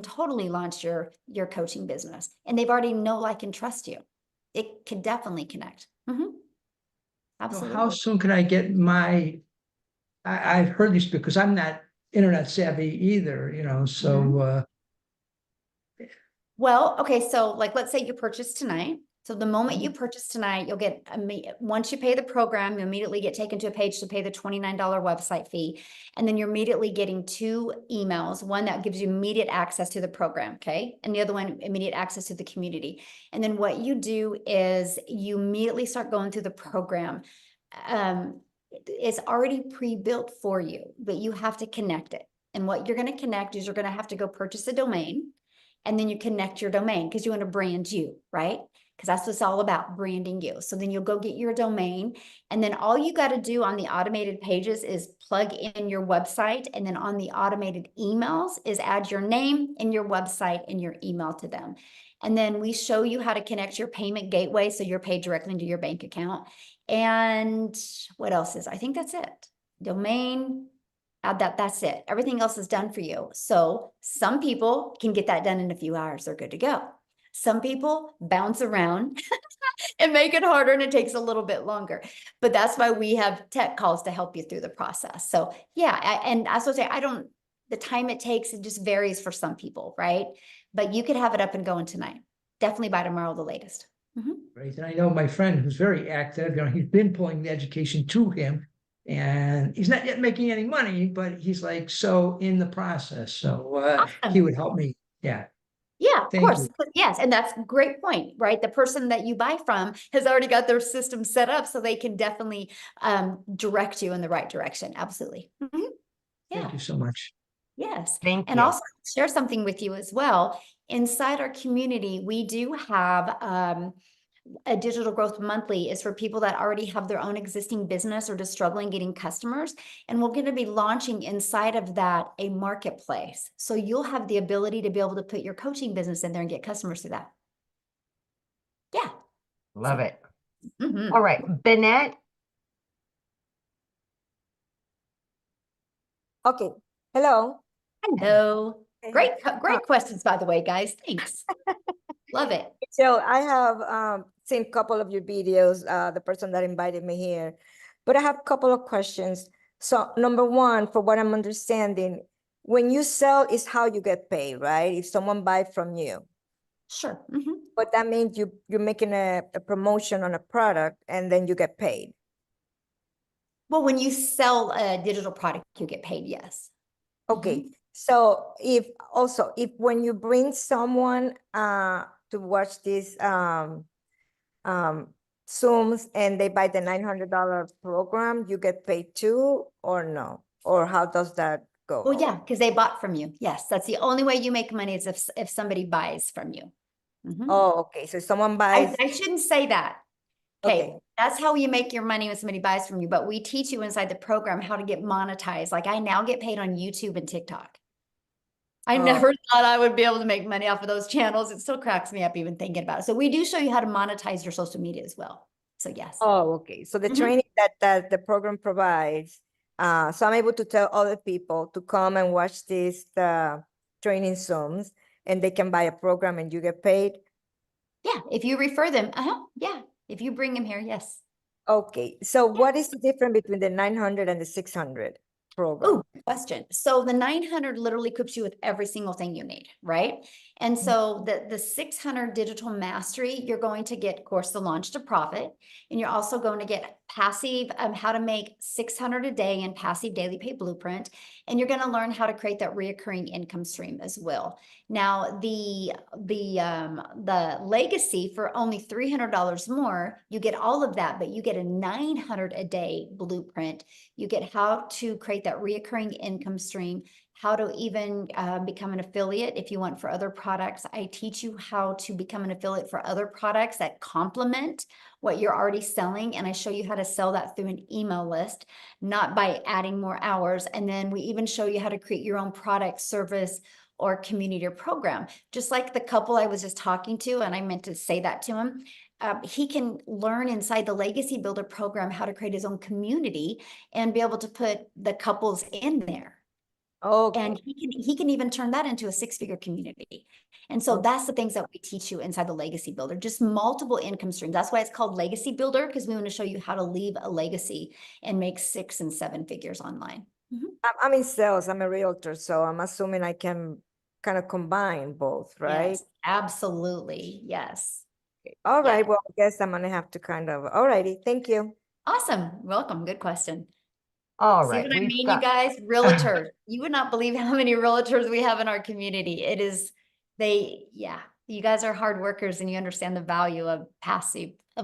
totally launch your coaching business, and they've already know, like, and trust you. It can definitely connect. So Absolutely. how soon can I get I've heard these because I'm not internet savvy either, so Well, okay, so like, let's say you purchase tonight. So the moment you purchase tonight, you'll get, once you pay the program, you immediately get taken to a page to pay the $29 website fee. And then you're immediately getting 2 emails, one that gives you immediate access to the program, okay? And the other one, immediate access to the community. And then what you do is you immediately start going through the program. It's already pre-built for you, but you have to connect it. And what you're going to connect is you're going to have to go purchase a domain. And then you connect your domain because you want to brand you, right? Because that's what it's all about, branding you. So then you'll go get your domain. And then all you got to do on the automated pages is plug in your website. And then on the automated emails is add your name and your website and your email to them. And then we show you how to connect your payment gateway so you're paid directly into your bank account. And what else is? I think that's it. Domain, add that, that's it. Everything else is done for you. So some people can get that done in a few hours. They're good to go. Some people bounce around and make it harder, and it takes a little bit longer. But that's why we have tech calls to help you through the process. So yeah, and I was say, the time it takes, it just varies for some people, right? But you could have it up and going tonight. Definitely by tomorrow, the latest. Right. And I know my friend who's very active, he's been pulling the education to him, and he's not yet making any money, but he's like so in the process. So he would help me. Yeah. Yeah, of Thank course. you. Yes. And that's a great point, right? The person that you buy from has already got their system set up, so they can definitely direct you in the right direction. Absolutely. Yeah. Thank you so much. Yes. Thank And you. also share something with you as well. Inside our community, we do have a digital growth monthly is for people that already have their own existing business or just struggling getting customers. And we're going to be launching inside of that a marketplace. So you'll have the ability to be able to put your coaching business in there and get customers through that. Yeah. Love it. All right, Bennett. Okay. Hello. Hello. Great questions, by the way, guys. Thanks. Love it. So I have seen a couple of your videos, the person that invited me here, but I have a couple of questions. So number one, for what I'm understanding, when you sell is how you get paid, right? If someone buys from you. Sure. But that means you're making a promotion on a product and then you get paid. Well, when you sell a digital product, you get paid, yes. Okay. So if when you bring someone to watch this Zooms and they buy the $900 program, you get paid too, or no? Or how does that go? Well, yeah, because they bought from you. Yes, that's the only way you make money is if somebody buys from you. Mhm. Oh, okay. So someone buys. I shouldn't say that. Okay. Okay, that's how you make your money when somebody buys from you, but we teach you inside the program how to get monetized. Like I now get paid on YouTube and TikTok. I Oh. never thought I would be able to make money off of those channels. It still cracks me up even thinking about it. So we do show you how to monetize your social media as well. So yes. Oh, okay. So the Mhm. training that the program provides, so I'm able to tell other people to come and watch these training Zooms, and they can buy a program and you get paid. Yeah, if you refer them, yeah. If you bring them here, yes. Okay. So what is the difference between the 900 and the 600 program? Oh, good question. So the 900 literally equips you with every single thing you need, right? And so the 600 digital mastery, you're going to get, of course, the launch to profit, and you're also going to get passive, how to make 600 a day in passive daily pay blueprint, and you're going to learn how to create that reoccurring income stream as well. Now, the legacy for only $300 more, you get all of that, but you get a 900 a day blueprint. You get how to create that reoccurring income stream, how to even become an affiliate if you want for other products. I teach you how to become an affiliate for other products that complement what you're already selling. And I show you how to sell that through an email list, not by adding more hours. And then we even show you how to create your own product, service, or community or program. Just like the couple I was just talking to, and I meant to say that to him. He can learn inside the Legacy Builder program how to create his own community and be able to put the couples in there. Okay. And he can even turn that into a 6-figure community. And so that's the things that we teach you inside the Legacy Builder, just multiple income streams. That's why it's called Legacy Builder, because we want to show you how to leave a legacy and make 6 and 7 figures online. I'm in sales. I'm a realtor, so I'm assuming I can kind of combine both, right? Yes, absolutely. Yes. All Yeah. right. Well, I guess I'm gonna have to kind of. All righty. Thank you. Awesome. Welcome. Good question. All See right, what I we've mean, got- you guys? Realtors. You would not believe how many realtors we have in our community. It is, yeah, you guys are hard workers and you understand the value of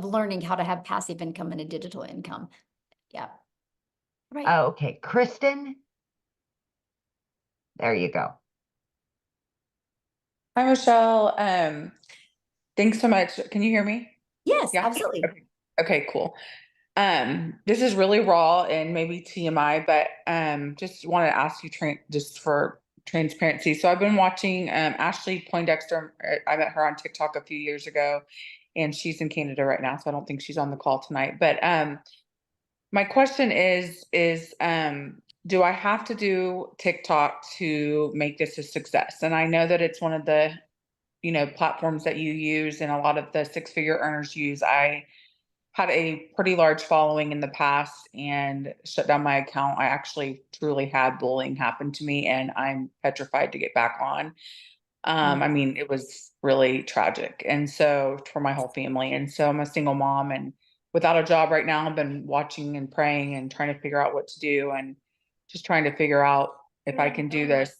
learning how to have passive income and a digital income. Yeah. Right. Oh, okay, Kristen. There you go. Hi, Michelle. Thanks so much. Can you hear me? Yes, Yeah. absolutely. Okay, cool. This is really raw and maybe TMI, but just want to ask you just for transparency. So I've been watching Ashley Poindexter. I met her on TikTok a few years ago, and she's in Canada right now, so I don't think she's on the call tonight. But my question is do I have to do TikTok to make this a success? And I know that it's one of the platforms that you use and a lot of the 6-figure earners use. I had a pretty large following in the past and shut down my account. I actually truly had bullying happen to me, and I'm petrified to get back on. I mean, it was really tragic. And so for my whole family. And so I'm a single mom and without a job right now. I've been watching and praying and trying to figure out what to do and just trying to figure out if I can do this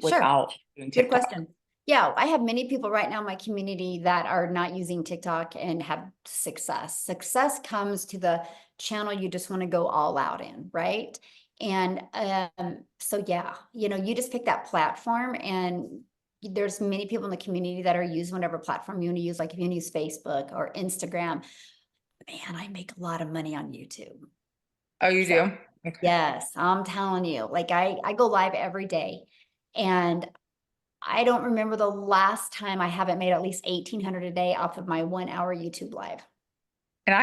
without doing Good TikTok. question. Yeah, I have many people right now in my community that are not using TikTok and have success. Success comes to the channel you just want to go all out in, right? And so yeah, you just pick that platform, and there's many people in the community that are using whatever platform you want to use. Like if you want to use Facebook or Instagram, man, I make a lot of money on YouTube. Oh, you do? Okay. Yes, I'm telling you, like I go live every day, and I don't remember the last time I haven't made at least 1,800 a day off of my 1-hour YouTube live. And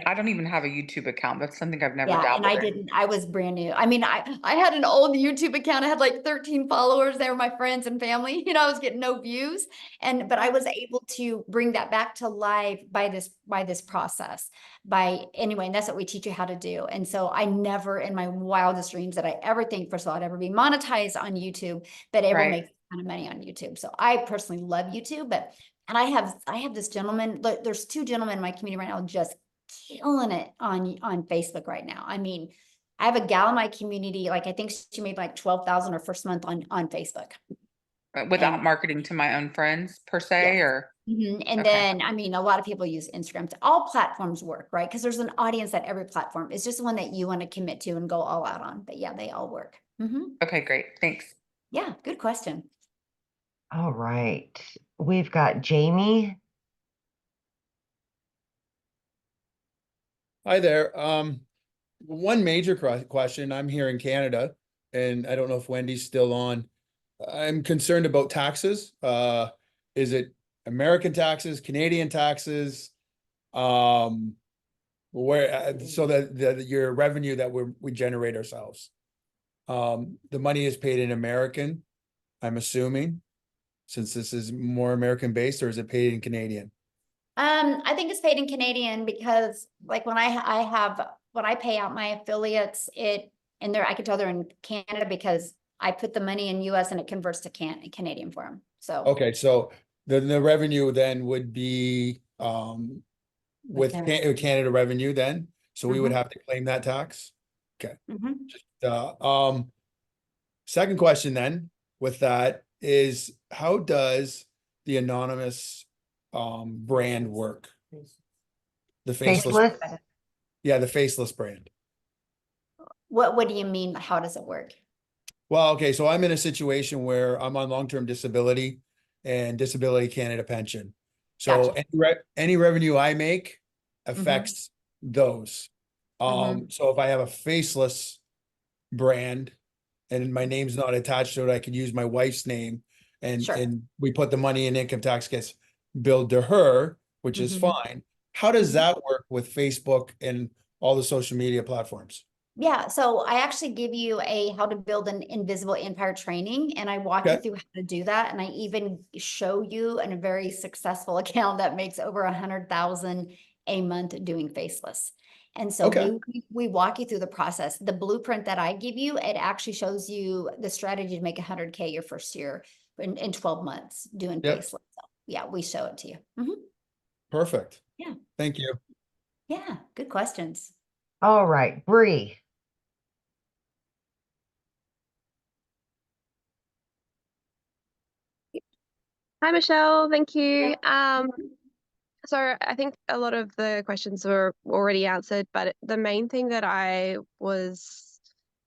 I don't even have a YouTube account. That's something I've never Yeah, and dabbled in. I was brand new. I mean, I had an old YouTube account. I had like 13 followers. They were my friends and family. I was getting no views. But I was able to bring that back to life by this process. Anyway, and that's what we teach you how to do. And so I never in my wildest dreams that I ever think, first of all, I'd ever be monetized on YouTube, but able to make a ton of money on YouTube. So I personally love YouTube, and I have this gentleman, there's 2 gentlemen in my community right now just killing it on Facebook right now. I mean, I have a gal in my community, like I think she made like 12,000 her first month on Facebook. without And- marketing to my own friends per se, Yes. or? And Okay. then, I mean, a lot of people use Instagram. All platforms work, right? Because there's an audience at every platform. It's just the one that you want to commit to and go all out on. But yeah, they all work. Okay, great. Thanks. Yeah, good question. All right. We've got Jamie. Hi there. One major question. I'm here in Canada, and I don't know if Wendy's still on. I'm concerned about taxes. Is it American taxes, Canadian taxes? Where so that your revenue that we generate ourselves. The money is paid in American, I'm assuming, since this is more American based, or is it paid in Canadian? I think it's paid in Canadian because like when when I pay out my affiliates, and I can tell they're in Canada because I put the money in US and it converts to Canadian for them. So Okay, so the revenue then would be with Canada revenue then, so we would have to claim that tax. Okay. Second question then with that is, how does the anonymous brand work? The faceless. Yeah, the faceless brand. what do you mean? How does it work? Well, okay, so I'm in a situation where I'm on long-term disability and Disability Canada pension. So any revenue I make affects those. So if I have a faceless brand and my name's not attached to it, I could use my wife's name and we put the money in, income tax gets billed to her, which is fine. How does that work with Facebook and all the social media platforms? Yeah, so I actually give you a how to build an invisible empire training, and I walk you through how to do that. And I even show you a very successful account that makes over 100,000 a month doing faceless. And so we walk you through the process. The blueprint that I give you, it actually shows you the strategy to make 100K your first year in 12 months doing faceless. So yeah, we show it to you. Perfect. Yeah. Thank you. Yeah, good questions. All right, Bree. Hi, Michelle. Thank you. So I think a lot of the questions were already answered, but the main thing that I was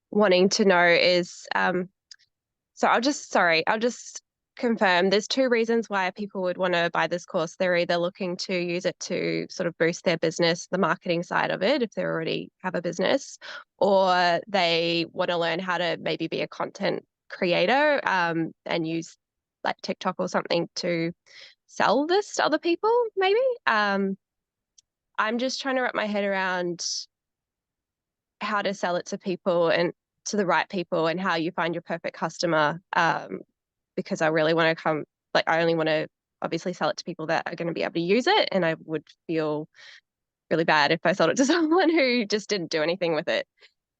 wanting to know is, so I'll just confirm there's two reasons why people would want to buy this course. They're either looking to use it to sort of boost their business, the marketing side of it, if they already have a business, or they want to learn how to maybe be a content creator, and use like TikTok or something to sell this to other people, maybe. I'm just trying to wrap my head around how to sell it to people and to the right people, and how you find your perfect customer. Because I really want to I only want to obviously sell it to people that are going to be able to use it. And I would feel really bad if I sold it to someone who just didn't do anything with it.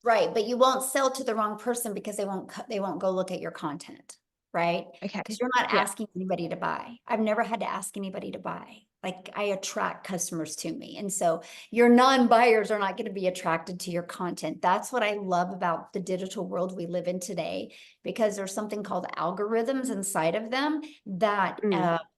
Right, but you won't sell to the wrong person because they won't go look at your content, right? Okay. Because you're not asking anybody to buy. I've never had to ask anybody to buy. Like, I attract customers to me. And so your non-buyers are not going to be attracted to your content. That's what I love about the digital world we live in today, because there's something called algorithms inside of them that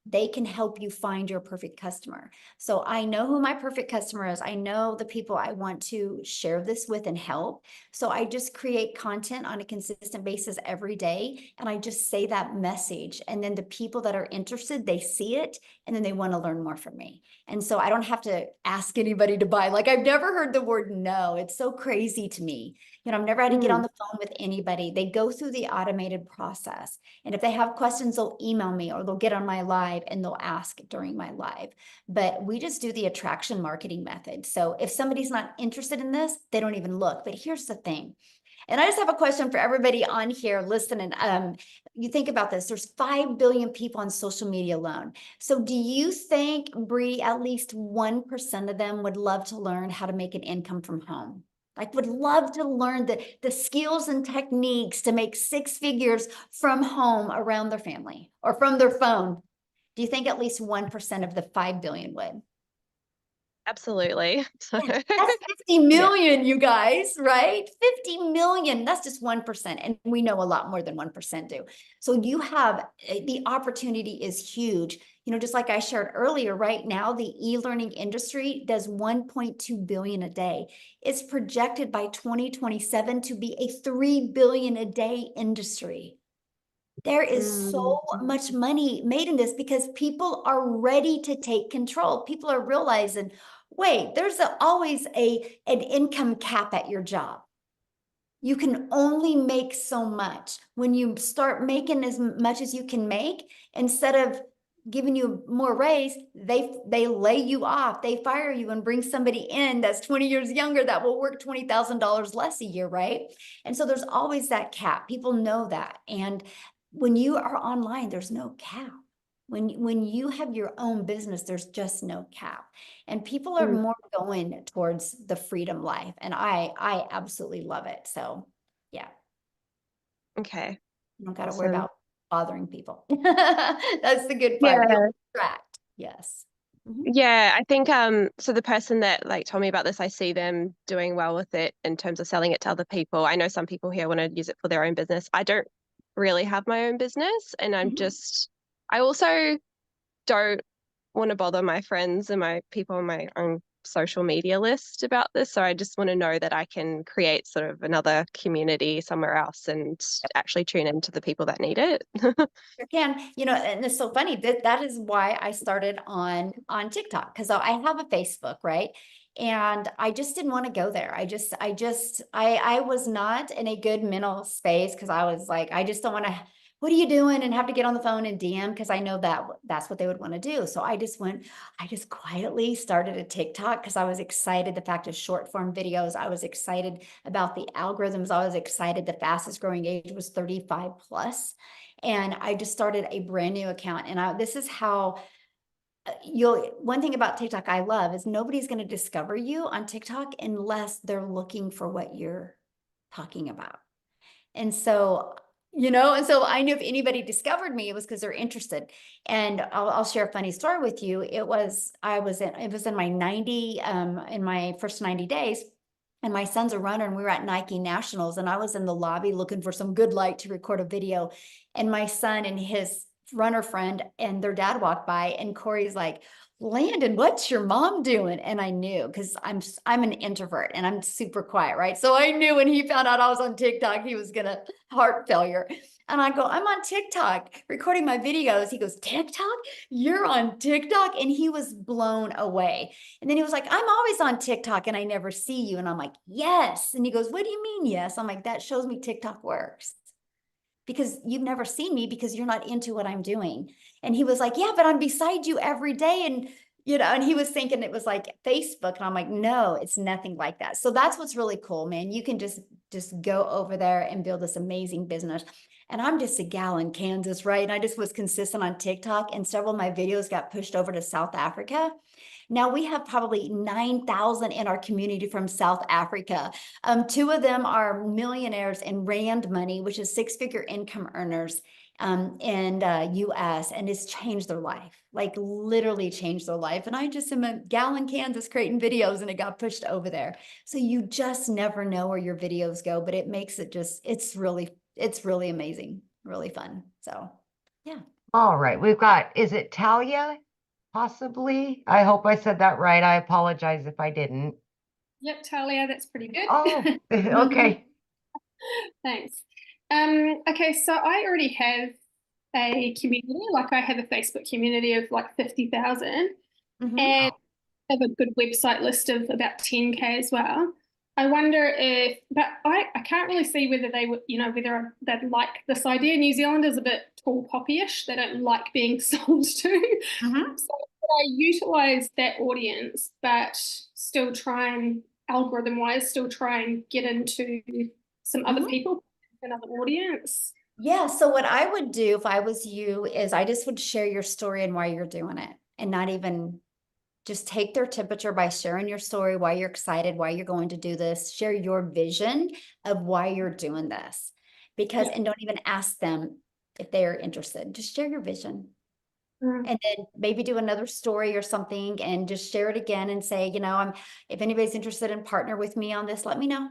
they can help you find your perfect customer. So I know who my perfect customer is. I know the people I want to share this with and help. So I just create content on a consistent basis every day. And I just say that message. And then the people that are interested, they see it, and then they want to learn more from me. And so I don't have to ask anybody to buy. Like, I've never heard the word no. It's so crazy to me. You know, I've never had to get on the phone with anybody. They go through the automated process. And if they have questions, they'll email me, or they'll get on my live and they'll ask during my live. But we just do the attraction marketing method. So if somebody's not interested in this, they don't even look. But here's the thing. And I just have a question for everybody on here listening. You think about this, there's 5 billion people on social media alone. So do you think, Bree, at least 1% of them would love to learn how to make an income from home? Like, would love to learn the skills and techniques to make 6 figures from home around their family or from their phone? Do you think at least 1% of the 5 billion would? Absolutely. So That's 50 million, you guys, right? 50 million. That's just 1%. And we know a lot more than 1% do. So you have the opportunity is huge. You know, just like I shared earlier, right now, the e-learning industry does 1.2 billion a day. It's projected by 2027 to be a 3 billion a day industry. There is so much money made in this because people are ready to take control. People are realizing, wait, there's always an income cap at your job. You can only make so much. When you start making as much as you can make, instead of giving you more raise, they lay you off, they fire you and bring somebody in that's 20 years younger that will work $20,000 less a year, right? And so there's always that cap. People know that. And when you are online, there's no cap. When you have your own business, there's just no cap. And people are more going towards the freedom life. And I absolutely love it. So yeah. Okay. You don't got to worry Awesome. about bothering people. That's the good part. Yeah. You'll distract. Yes. Yeah, I think so the person that like told me about this, I see them doing well with it in terms of selling it to other people. I know some people here want to use it for their own business. I don't really have my own business, and I also don't want to bother my friends and my people on my own social media list about this. So I just want to know that I can create sort of another community somewhere else and actually tune into the people that need it. You can, you know, and it's so funny that is why I started on TikTok, because I have a Facebook, right? And I just didn't want to go there. I was not in a good mental space because I was like, I just don't want to, what are you doing? And have to get on the phone and DM because I know that that's what they would want to do. So I just quietly started a TikTok because I was excited. The fact of short form videos, I was excited about the algorithms. I was excited. The fastest growing age was 35 plus. And I just started a brand new account. And this is how one thing about TikTok I love is nobody's going to discover you on TikTok unless they're looking for what you're talking about. And so, you know, and so I knew if anybody discovered me, it was because they're interested. And I'll share a funny story with you. It was in my first 90 days. And my son's a runner and we were at Nike Nationals and I was in the lobby looking for some good light to record a video. And my son and his runner friend and their dad walked by and Corey's like, Landon, what's your mom doing? And I knew because I'm an introvert and I'm super quiet, right? So I knew when he found out I was on TikTok, he was gonna heart failure. And I go, I'm on TikTok recording my videos. He goes, TikTok? You're on TikTok? And he was blown away. And then he was like, I'm always on TikTok and I never see you. And I'm like, yes. And he goes, what do you mean, yes? I'm like, that shows me TikTok works. Because you've never seen me because you're not into what I'm doing. And he was like, yeah, but I'm beside you every day. And, you know, and he was thinking it was like Facebook. And I'm like, no, it's nothing like that. So that's what's really cool, man. You can just go over there and build this amazing business. And I'm just a gal in Kansas, right? And I just was consistent on TikTok and several of my videos got pushed over to South Africa. Now we have probably 9,000 in our community from South Africa. 2 of them are millionaires in Rand money, which is 6-figure income earners in US, and it's changed their life, like literally changed their life. And I just am a gal in Kansas creating videos and it got pushed over there. So you just never know where your videos go, but it makes it it's really amazing, really fun. So yeah. All right. We've got, is it Talia? Possibly. I hope I said that right. I apologize if I didn't. Yep, Talia, that's pretty good. Oh, okay. Thanks. Okay, so I already have a community, like I have a Facebook community of like 50,000 and I have a good website list of about 10K as well. I wonder if, but I can't really see whether they would, you know, whether they'd like this idea. New Zealand is a bit tall poppy-ish. They don't like being sold to. So I utilize that audience, but still try and algorithm-wise, still try and get into some other people, another audience. Yeah. So what I would do if I was you is I just would share your story and why you're doing it and not even just take their temperature by sharing your story, why you're excited, why you're going to do this, share your vision of why you're doing this. And don't even ask them if they are interested. Just share your vision. And then maybe do another story or something and just share it again and say, you know, if anybody's interested in partner with me on this, let me know.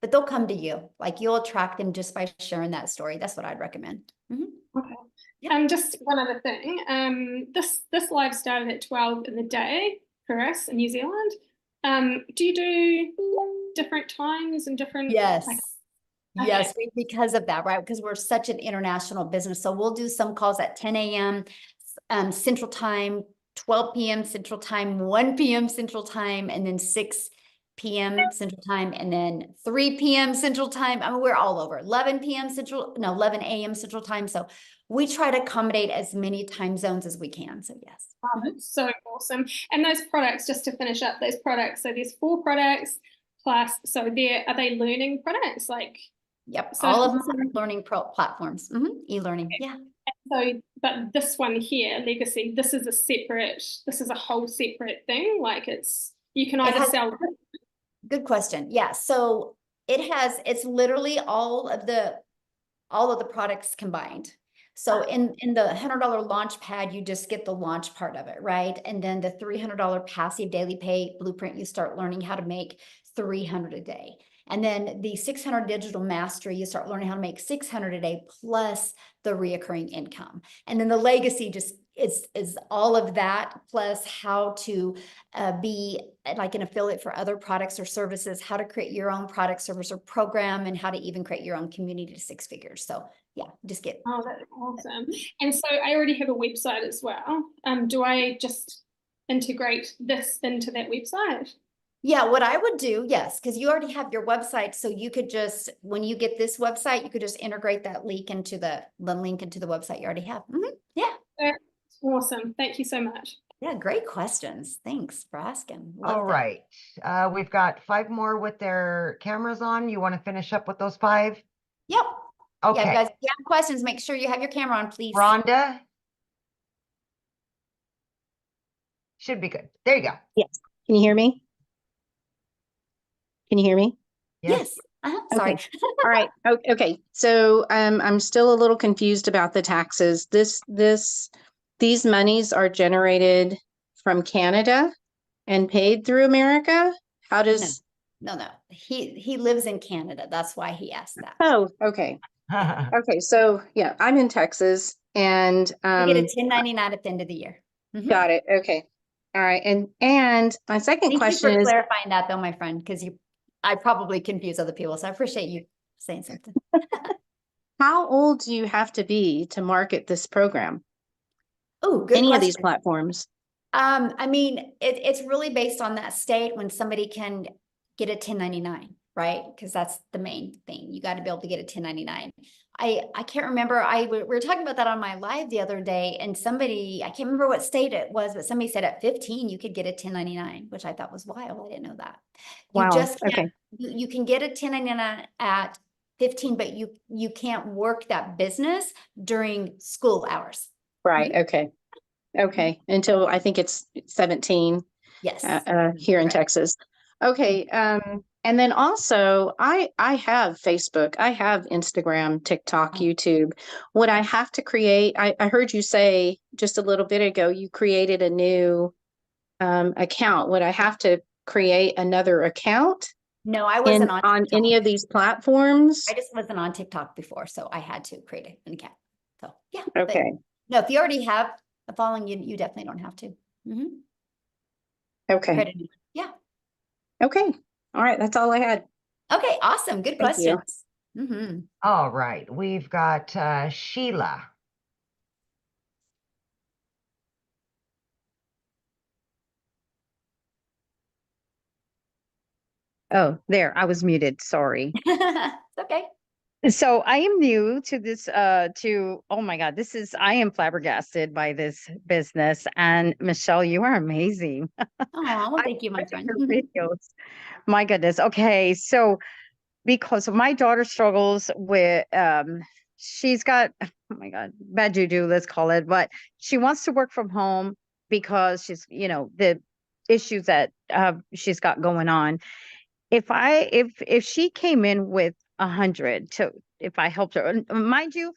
But they'll come to you. Like you'll attract them just by sharing that story. That's what I'd recommend. Okay. Just one other thing. This live started at 12 in the day for us in New Zealand. Do you do different times and different? Yes. Like, Yes, because of that, right? Because we're such an international business. So we'll do some calls at 10 a.m. Central Time, 12 p.m. Central Time, 1 p.m. Central Time, and then 6 p.m. Central Time, and then 3 p.m. Central Time. I mean, we're all over. 11 a.m. Central Time. So we try to accommodate as many time zones as we can. So yes. Wow, that's so awesome. And those products, just to finish up, those products. So there's 4 products plus. So are they learning products? Like. Yep, So all of them are learning platforms, e-learning, yeah. So, but this one here, Legacy, this is a whole separate thing. Like you can either sell. Good question. Yeah, so it's literally all of the products combined. So in the $100 launch pad, you just get the launch part of it, right? And then the $300 passive daily pay blueprint, you start learning how to make 300 a day. And then the 600 digital mastery, you start learning how to make 600 a day plus the reoccurring income. And then the legacy just is all of that plus how to be like an affiliate for other products or services, how to create your own product, service, or program, and how to even create your own community to 6 figures. So yeah, just get. Oh, that's awesome. And so I already have a website as well. Do I just integrate this into that website? Yeah, what I would do, yes, because you already have your website. So you could just, when you get this website, you could just integrate that link into the link into the website you already have. Yeah. That's awesome. Thank you so much. Yeah, great questions. Thanks for asking. All right. We've got 5 more with their cameras on. You want to finish up with those 5? Yep. Okay. Yeah, guys, if you have questions, make sure you have your camera on, please. Rhonda? Should be good. There you go. Yes. Can you hear me? Can you hear me? Yes. Sorry. Okay. All right. Okay. So I'm still a little confused about the taxes. These monies are generated from Canada and paid through America. How does? No. He lives in Canada. That's why he asked that. Oh, okay. Okay. So yeah, I'm in Texas and you get a 1099 at the end of the year. Got it. Okay. All right. And my second question is. Thank you for is clarifying that though, my friend, because I probably confuse other people. So I appreciate you saying something. how old do you have to be to market this program? Oh, good Any question. of these platforms? I mean, it's really based on that state when somebody can get a 1099, right? Because that's the main thing. You got to be able to get a 1099. I can't remember. We were talking about that on my live the other day, and somebody, I can't remember what state it was, but somebody said at 15 you could get a 1099, which I thought was wild. I didn't know that. You Wow. just can't. Okay. You can get a 1099 at 15, but you can't work that business during school hours. Right. Okay. Okay. Until I think it's 17. Yes. Here in Texas. Okay. And then also I have Facebook, I have Instagram, TikTok, YouTube. Would I have to create, I heard you say just a little bit ago, you created a new account. Would I have to create another account? No, I wasn't on any of these platforms. I just wasn't on TikTok before, so I had to create an account. So yeah. Okay. No, if you already have a following, you definitely don't have to. Okay. Yeah. Okay. All right. That's all I had. Okay. Awesome. Good Thank you. questions. All right. We've got Sheila. Oh, there, I was muted. Sorry. It's okay. So I am new to this, oh my God, I am flabbergasted by this business. And Michelle, you are amazing. Oh, well, thank you, my friend. Your videos. My goodness. Okay. So because of my daughter struggles with, she's got, oh my God, bad juju, let's call it, but she wants to work from home because she's, the issues that she's got going on. If she came in with 100 if I helped her, mind you,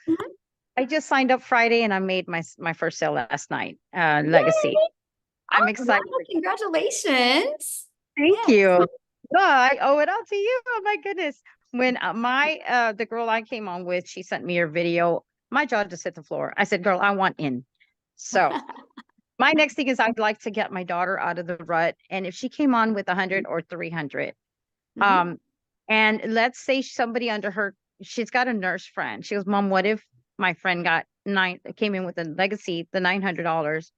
I just signed up Friday and I made my first sale last night. Legacy. I'm Oh, excited. wow, congratulations. Thank Yes. you. Oh, I owe it all to you. Oh my goodness. When the girl I came on with, she sent me her video. My jaw just hit the floor. I said, girl, I want in. So my next thing is I'd like to get my daughter out of the rut. And if she came on with 100 or 300, and let's say somebody under her, she's got a nurse friend. She goes, Mom, what if my friend came in with a legacy, the $900?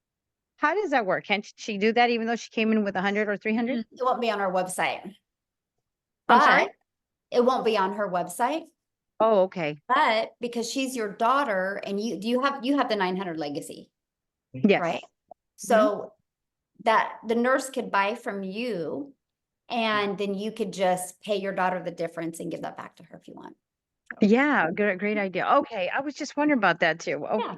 How does that work? Can't she do that even though she came in with 100 or 300? It won't be on our website. I'm sorry? But it won't be on her website. Oh, okay. But because she's your daughter and you have the 900 legacy. Yes. Right. So that the nurse could buy from you and then you could just pay your daughter the difference and give that back to her if you want. Yeah, great idea. Okay, I was just wondering about that too. Oh, Yeah.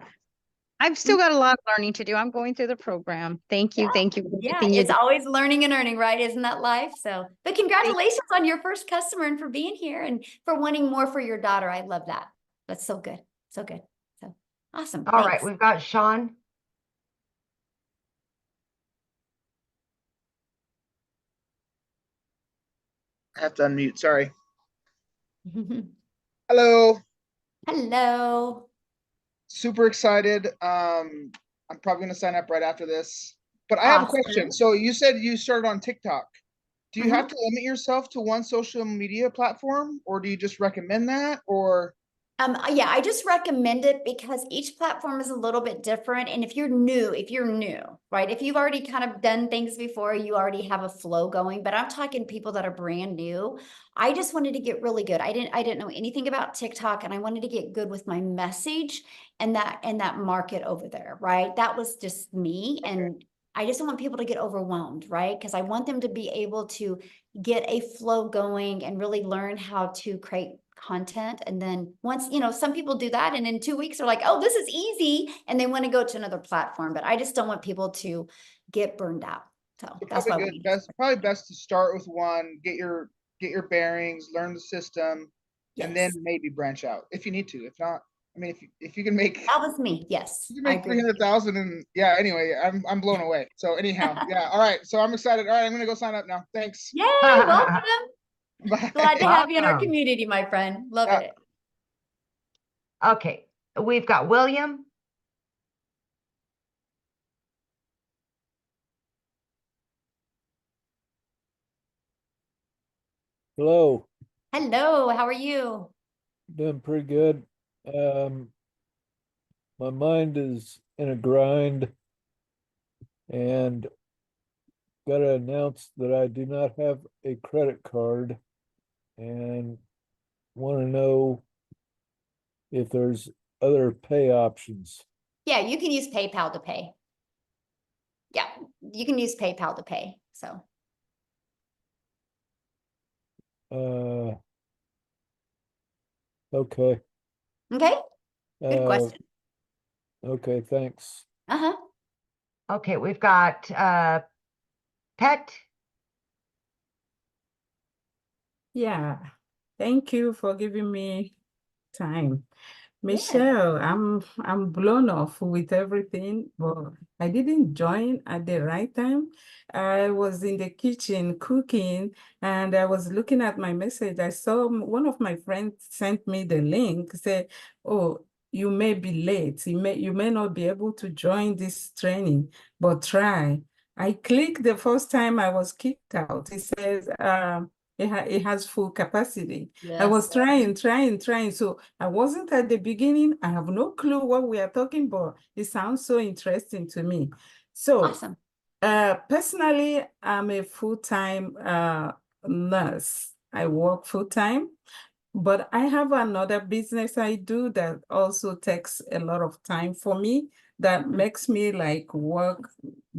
I've still got a lot of learning to do. I'm going through the program. Thank you. Thank you. for Yeah, everything you it's do. always learning and earning, right? Isn't that life? So, but congratulations on your first customer and for being here and for wanting more for your daughter. I love that. That's so good. So good. So awesome. All right, Thanks. we've got Sean. I have to unmute, sorry. Hello. Hello. Super excited. I'm probably gonna sign up right after this. But I have a question. So you said you started on TikTok. Do you have to limit yourself to one social media platform, or do you just recommend that? Or Yeah, I just recommend it because each platform is a little bit different. And if you're new, right? If you've already kind of done things before, you already have a flow going, but I'm talking people that are brand new. I just wanted to get really good. I didn't know anything about TikTok and I wanted to get good with my message and that market over there, right? That was just me. And I just don't want people to get overwhelmed, right? Because I want them to be able to get a flow going and really learn how to create content. And then once, some people do that and in 2 weeks they're like, oh, this is easy. And they want to go to another platform, but I just don't want people to get burned out. So that's why probably best to start with one, get your bearings, learn the system, and then maybe branch out if you need to. If not, I mean, if you can make that was me, yes. You can make 300,000 and yeah, anyway, I'm blown away. So anyhow, yeah. All right. So I'm excited. All right, I'm gonna go sign up now. Thanks. Yay, welcome. Bye. Glad to have you in our community, my friend. Love it. Okay, we've got William. Hello, Hello, how are you? doing pretty good. My mind is in a grind and gotta announce that I do not have a credit card and want to know if there's other pay options. Yeah, you can use PayPal to pay. Yeah, you can use PayPal to pay. So Okay. okay, good question. Okay, thanks. Okay, we've got Pet. Yeah, thank you for giving me time. Michelle, I'm blown off with everything, but I didn't join at the right time. I was in the kitchen cooking and I was looking at my message. I saw one of my friends sent me the link, say, oh, you may be late. You may not be able to join this training, but try. I clicked the first time I was kicked out. It says, it has full capacity. I was trying. So I wasn't at the beginning. I have no clue what we are talking about. It sounds so interesting to me. So awesome. Personally, I'm a full-time nurse. I work full-time, but I have another business I do that also takes a lot of time for me. That makes me like work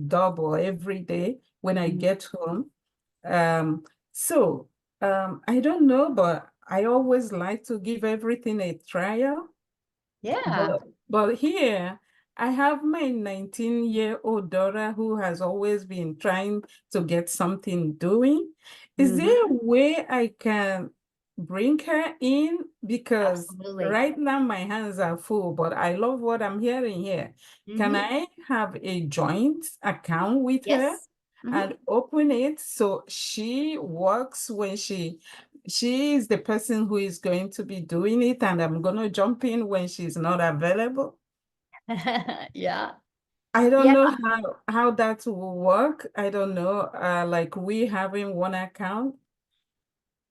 double every day when I get home. I don't know, but I always like to give everything a trial. Yeah. But here, I have my 19-year-old daughter who has always been trying to get something doing. Is there a way I can bring her in? Because Absolutely. right now my hands are full, but I love what I'm hearing here. Can Mhm. I have a joint account with her Yes. Mhm. and open it so she works when she is the person who is going to be doing it, and I'm gonna jump in when she's not available? Yeah. I don't Yeah. know how that will work. I don't know. Like we having one account.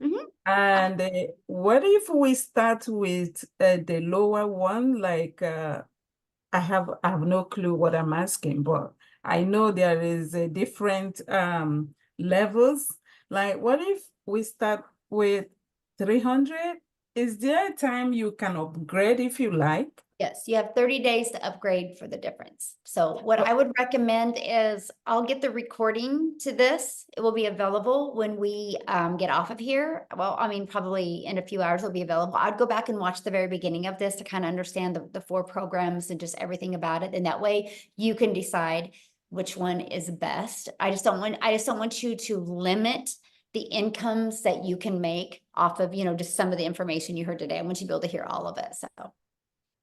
Mhm. And what if we start with the lower one? Like I have no clue what I'm asking, but I know there is a different levels. Like what if we start with 300? Is there a time you can upgrade if you like? Yes, you have 30 days to upgrade for the difference. So what I would recommend is I'll get the recording to this. It will be available when we get off of here. Well, I mean, probably in a few hours it'll be available. I'd go back and watch the very beginning of this to kind of understand the 4 programs and just everything about it. And that way you can decide which one is best. I just don't want you to limit the incomes that you can make off of, just some of the information you heard today. I want you to be able to hear all of it. So.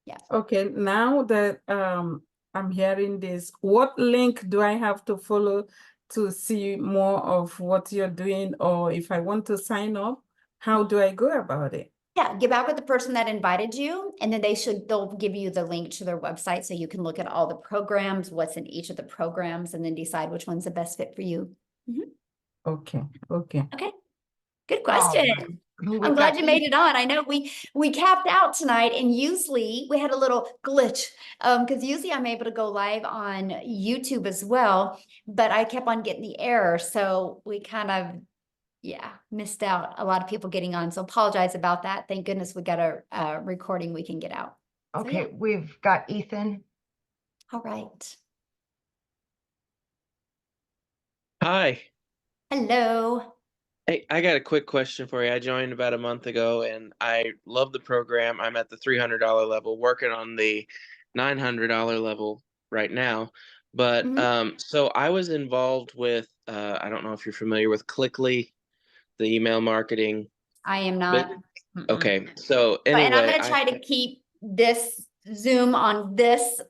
Yeah. Okay, now that I'm hearing this, what link do I have to follow to see more of what you're doing? Or if I want to sign up, how do I go about it? Yeah, get back with the person that invited you, and then they'll give you the link to their website so you can look at all the programs, what's in each of the programs, and then decide which one's the best fit for you. Mhm. Okay, okay. Okay, good All question. right. We've I'm glad got you made it on. I know we capped out tonight, and usually we had a little glitch because usually I'm able to go live on YouTube as well, but I kept on getting the error, so we kind of missed out a lot of people getting on. So apologize about that. Thank goodness we got a recording we can get out. So, Okay, yeah. we've got Ethan. All right. Hi. Hello. Hey, I got a quick question for you. I joined about a month ago and I love the program. I'm at the $300 level, working on the $900 level right now. But so I was involved with I don't know if you're familiar with Clickly, the email marketing. I am But not. okay. So And I'm anyway, going to try to keep this Zoom on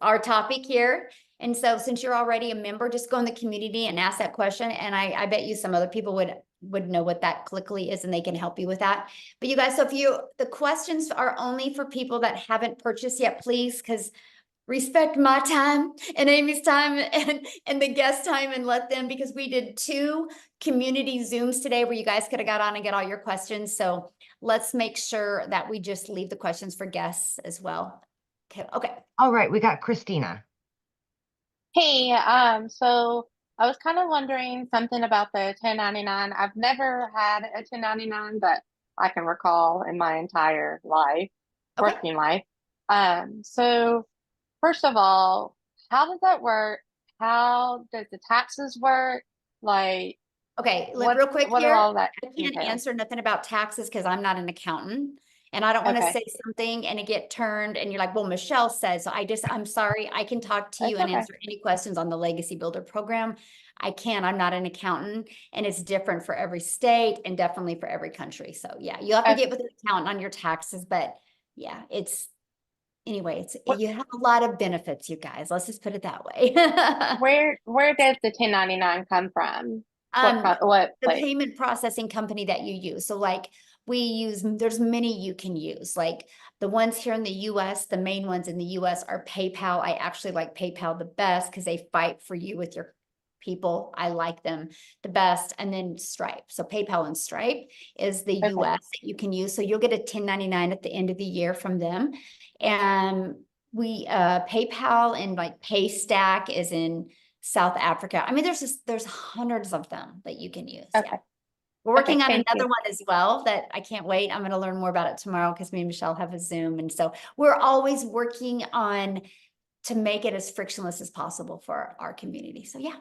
our topic here. And so since you're already a member, just go in the community and ask that question. And I bet you some other people would know what that Clickly is and they can help you with that. But you guys, so the questions are only for people that haven't purchased yet, please, because respect my time and Amy's time and the guest time and let them, because we did 2 community Zooms today where you guys could have got on and get all your questions. So let's make sure that we just leave the questions for guests as well. Okay. All right, we got Christina. Hey, so I was kind of wondering something about the 1099. I've never had a 1099, but I can recall in my entire life, working life. So first of all, how does that work? How does the taxes work? Like, Okay, real quick what do here. all that I can't entail? answer nothing about taxes because I'm not an accountant. And I don't want to Okay. say something and it get turned and you're like, well, Michelle says, so I'm sorry. I can talk to you That's and okay. answer any questions on the Legacy Builder program. I'm not an accountant and it's different for every state and definitely for every country. So yeah, you have to get with an accountant on your taxes, but yeah, you have a lot of benefits, you guys. Let's just put it that way. Where does the 1099 come from? What The place? payment processing company that you use. So like there's many you can use. Like the ones here in the US, the main ones in the US are PayPal. I actually like PayPal the best because they fight for you with your people. I like them the best. And then Stripe. So PayPal and Stripe is the US that you can use. So you'll get a 1099 at the end of the year from them. And PayPal and like Paystack is in South Africa. I mean, there's hundreds of them that you can use. Okay. Yeah. We're working on thank another you. one as well that I can't wait. I'm going to learn more about it tomorrow because me and Michelle have a Zoom. And so we're always working on to make it as frictionless as possible for our community. So yeah,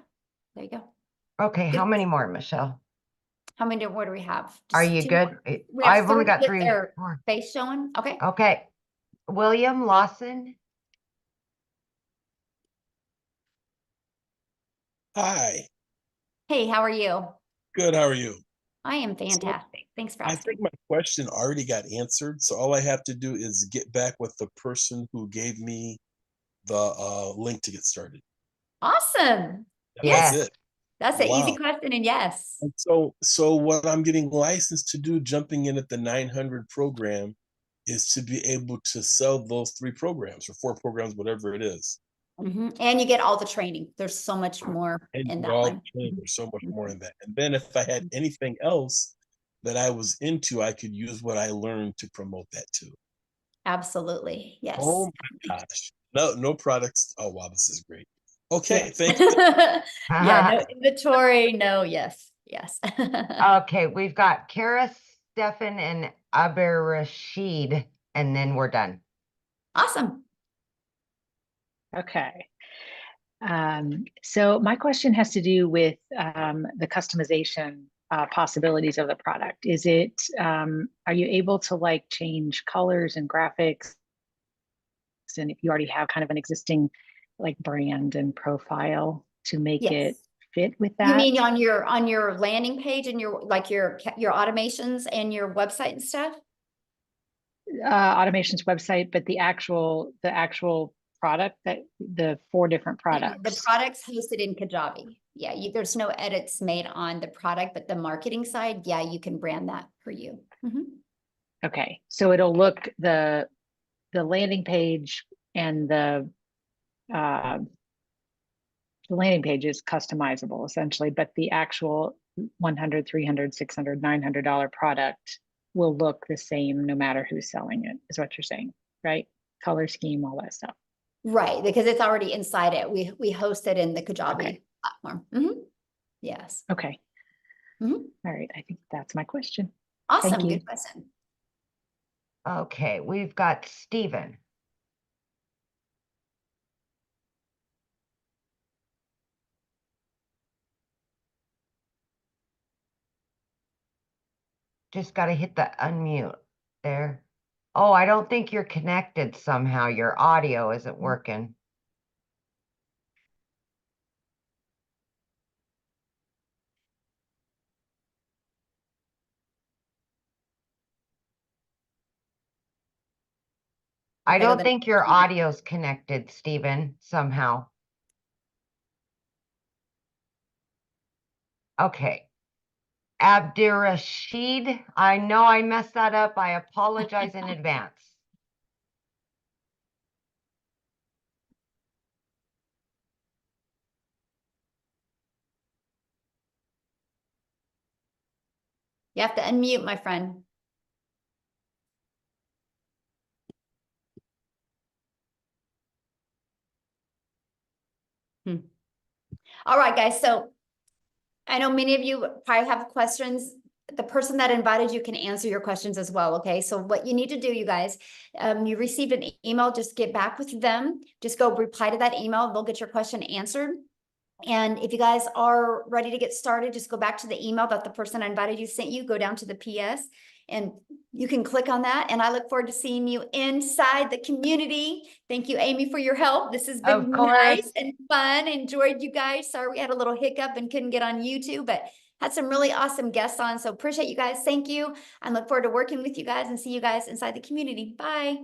there you go. Okay, how many more, Michelle? How many more do we have? Are Just you 2 good? more? We have I've only 3 got with 3 their more. face showing. Okay. Okay. William Lawson. Hi, Hey, how are you? good. How are you? I am fantastic. Thanks for I asking. think my question already got answered. So all I have to do is get back with the person who gave me the link to get started. Awesome. That's Yes. it. That's an easy Wow. question, and yes. And so what I'm getting licensed to do, jumping in at the 900 program, is to be able to sell those 3 programs or 4 programs, whatever it is. And you get all the training. There's so much more And in get that all one. the training. There's so much more in that. And then if I had anything else that I was into, I could use what I learned to promote that too. Absolutely. Yes. Oh my gosh. No products. Oh wow, this is great. Okay, Yes. thank you. Yeah, no inventory, no, yes. Okay, we've got Kara, Stefan, and Aber Rashid, and then we're done. Awesome. Okay. So my question has to do with the customization possibilities of the product. Is it, are you able to like change colors and graphics? And if you already have kind of an existing like brand and profile to make it fit with that? You mean on your landing page and your automations and your website and stuff? Automations website, but the actual product, that the 4 different products. The product's hosted in Kajabi. Yeah, there's no edits made on the product, but the marketing side, yeah, you can brand that for you. Okay, so it'll look the landing page and the landing page is customizable essentially, but the actual $100, $300, $600, $900 product will look the same no matter who's selling it, is what you're saying, right? Color scheme, all that stuff. Right, because it's already inside it. We host it in the Kajabi platform. Yes. Okay. All right, I think that's my question. Awesome, Thank you. good question. Okay, we've got Stephen. Just got to hit the unmute there. Oh, I don't think you're connected somehow. Your audio isn't working. I don't think your audio's connected, Stephen, somehow. Okay. Abdirashid, I know I messed that up. I apologize in advance. You have to unmute, my friend. All right, guys. So I know many of you probably have questions. The person that invited you can answer your questions as well. Okay. So what you need to do, you guys, you received an email, just get back with them. Just go reply to that email. They'll get your question answered. And if you guys are ready to get started, just go back to the email that the person I invited you sent you, go down to the PS, and you can click on that. And I look forward to seeing you inside the community. Thank you, Amy, for your help. This has been nice and fun. Enjoyed you guys. Sorry we had a little hiccup and couldn't get on YouTube, but had some really awesome guests on. So appreciate you guys. Thank you. I look forward to working with you guys and see you guys inside the community. Bye.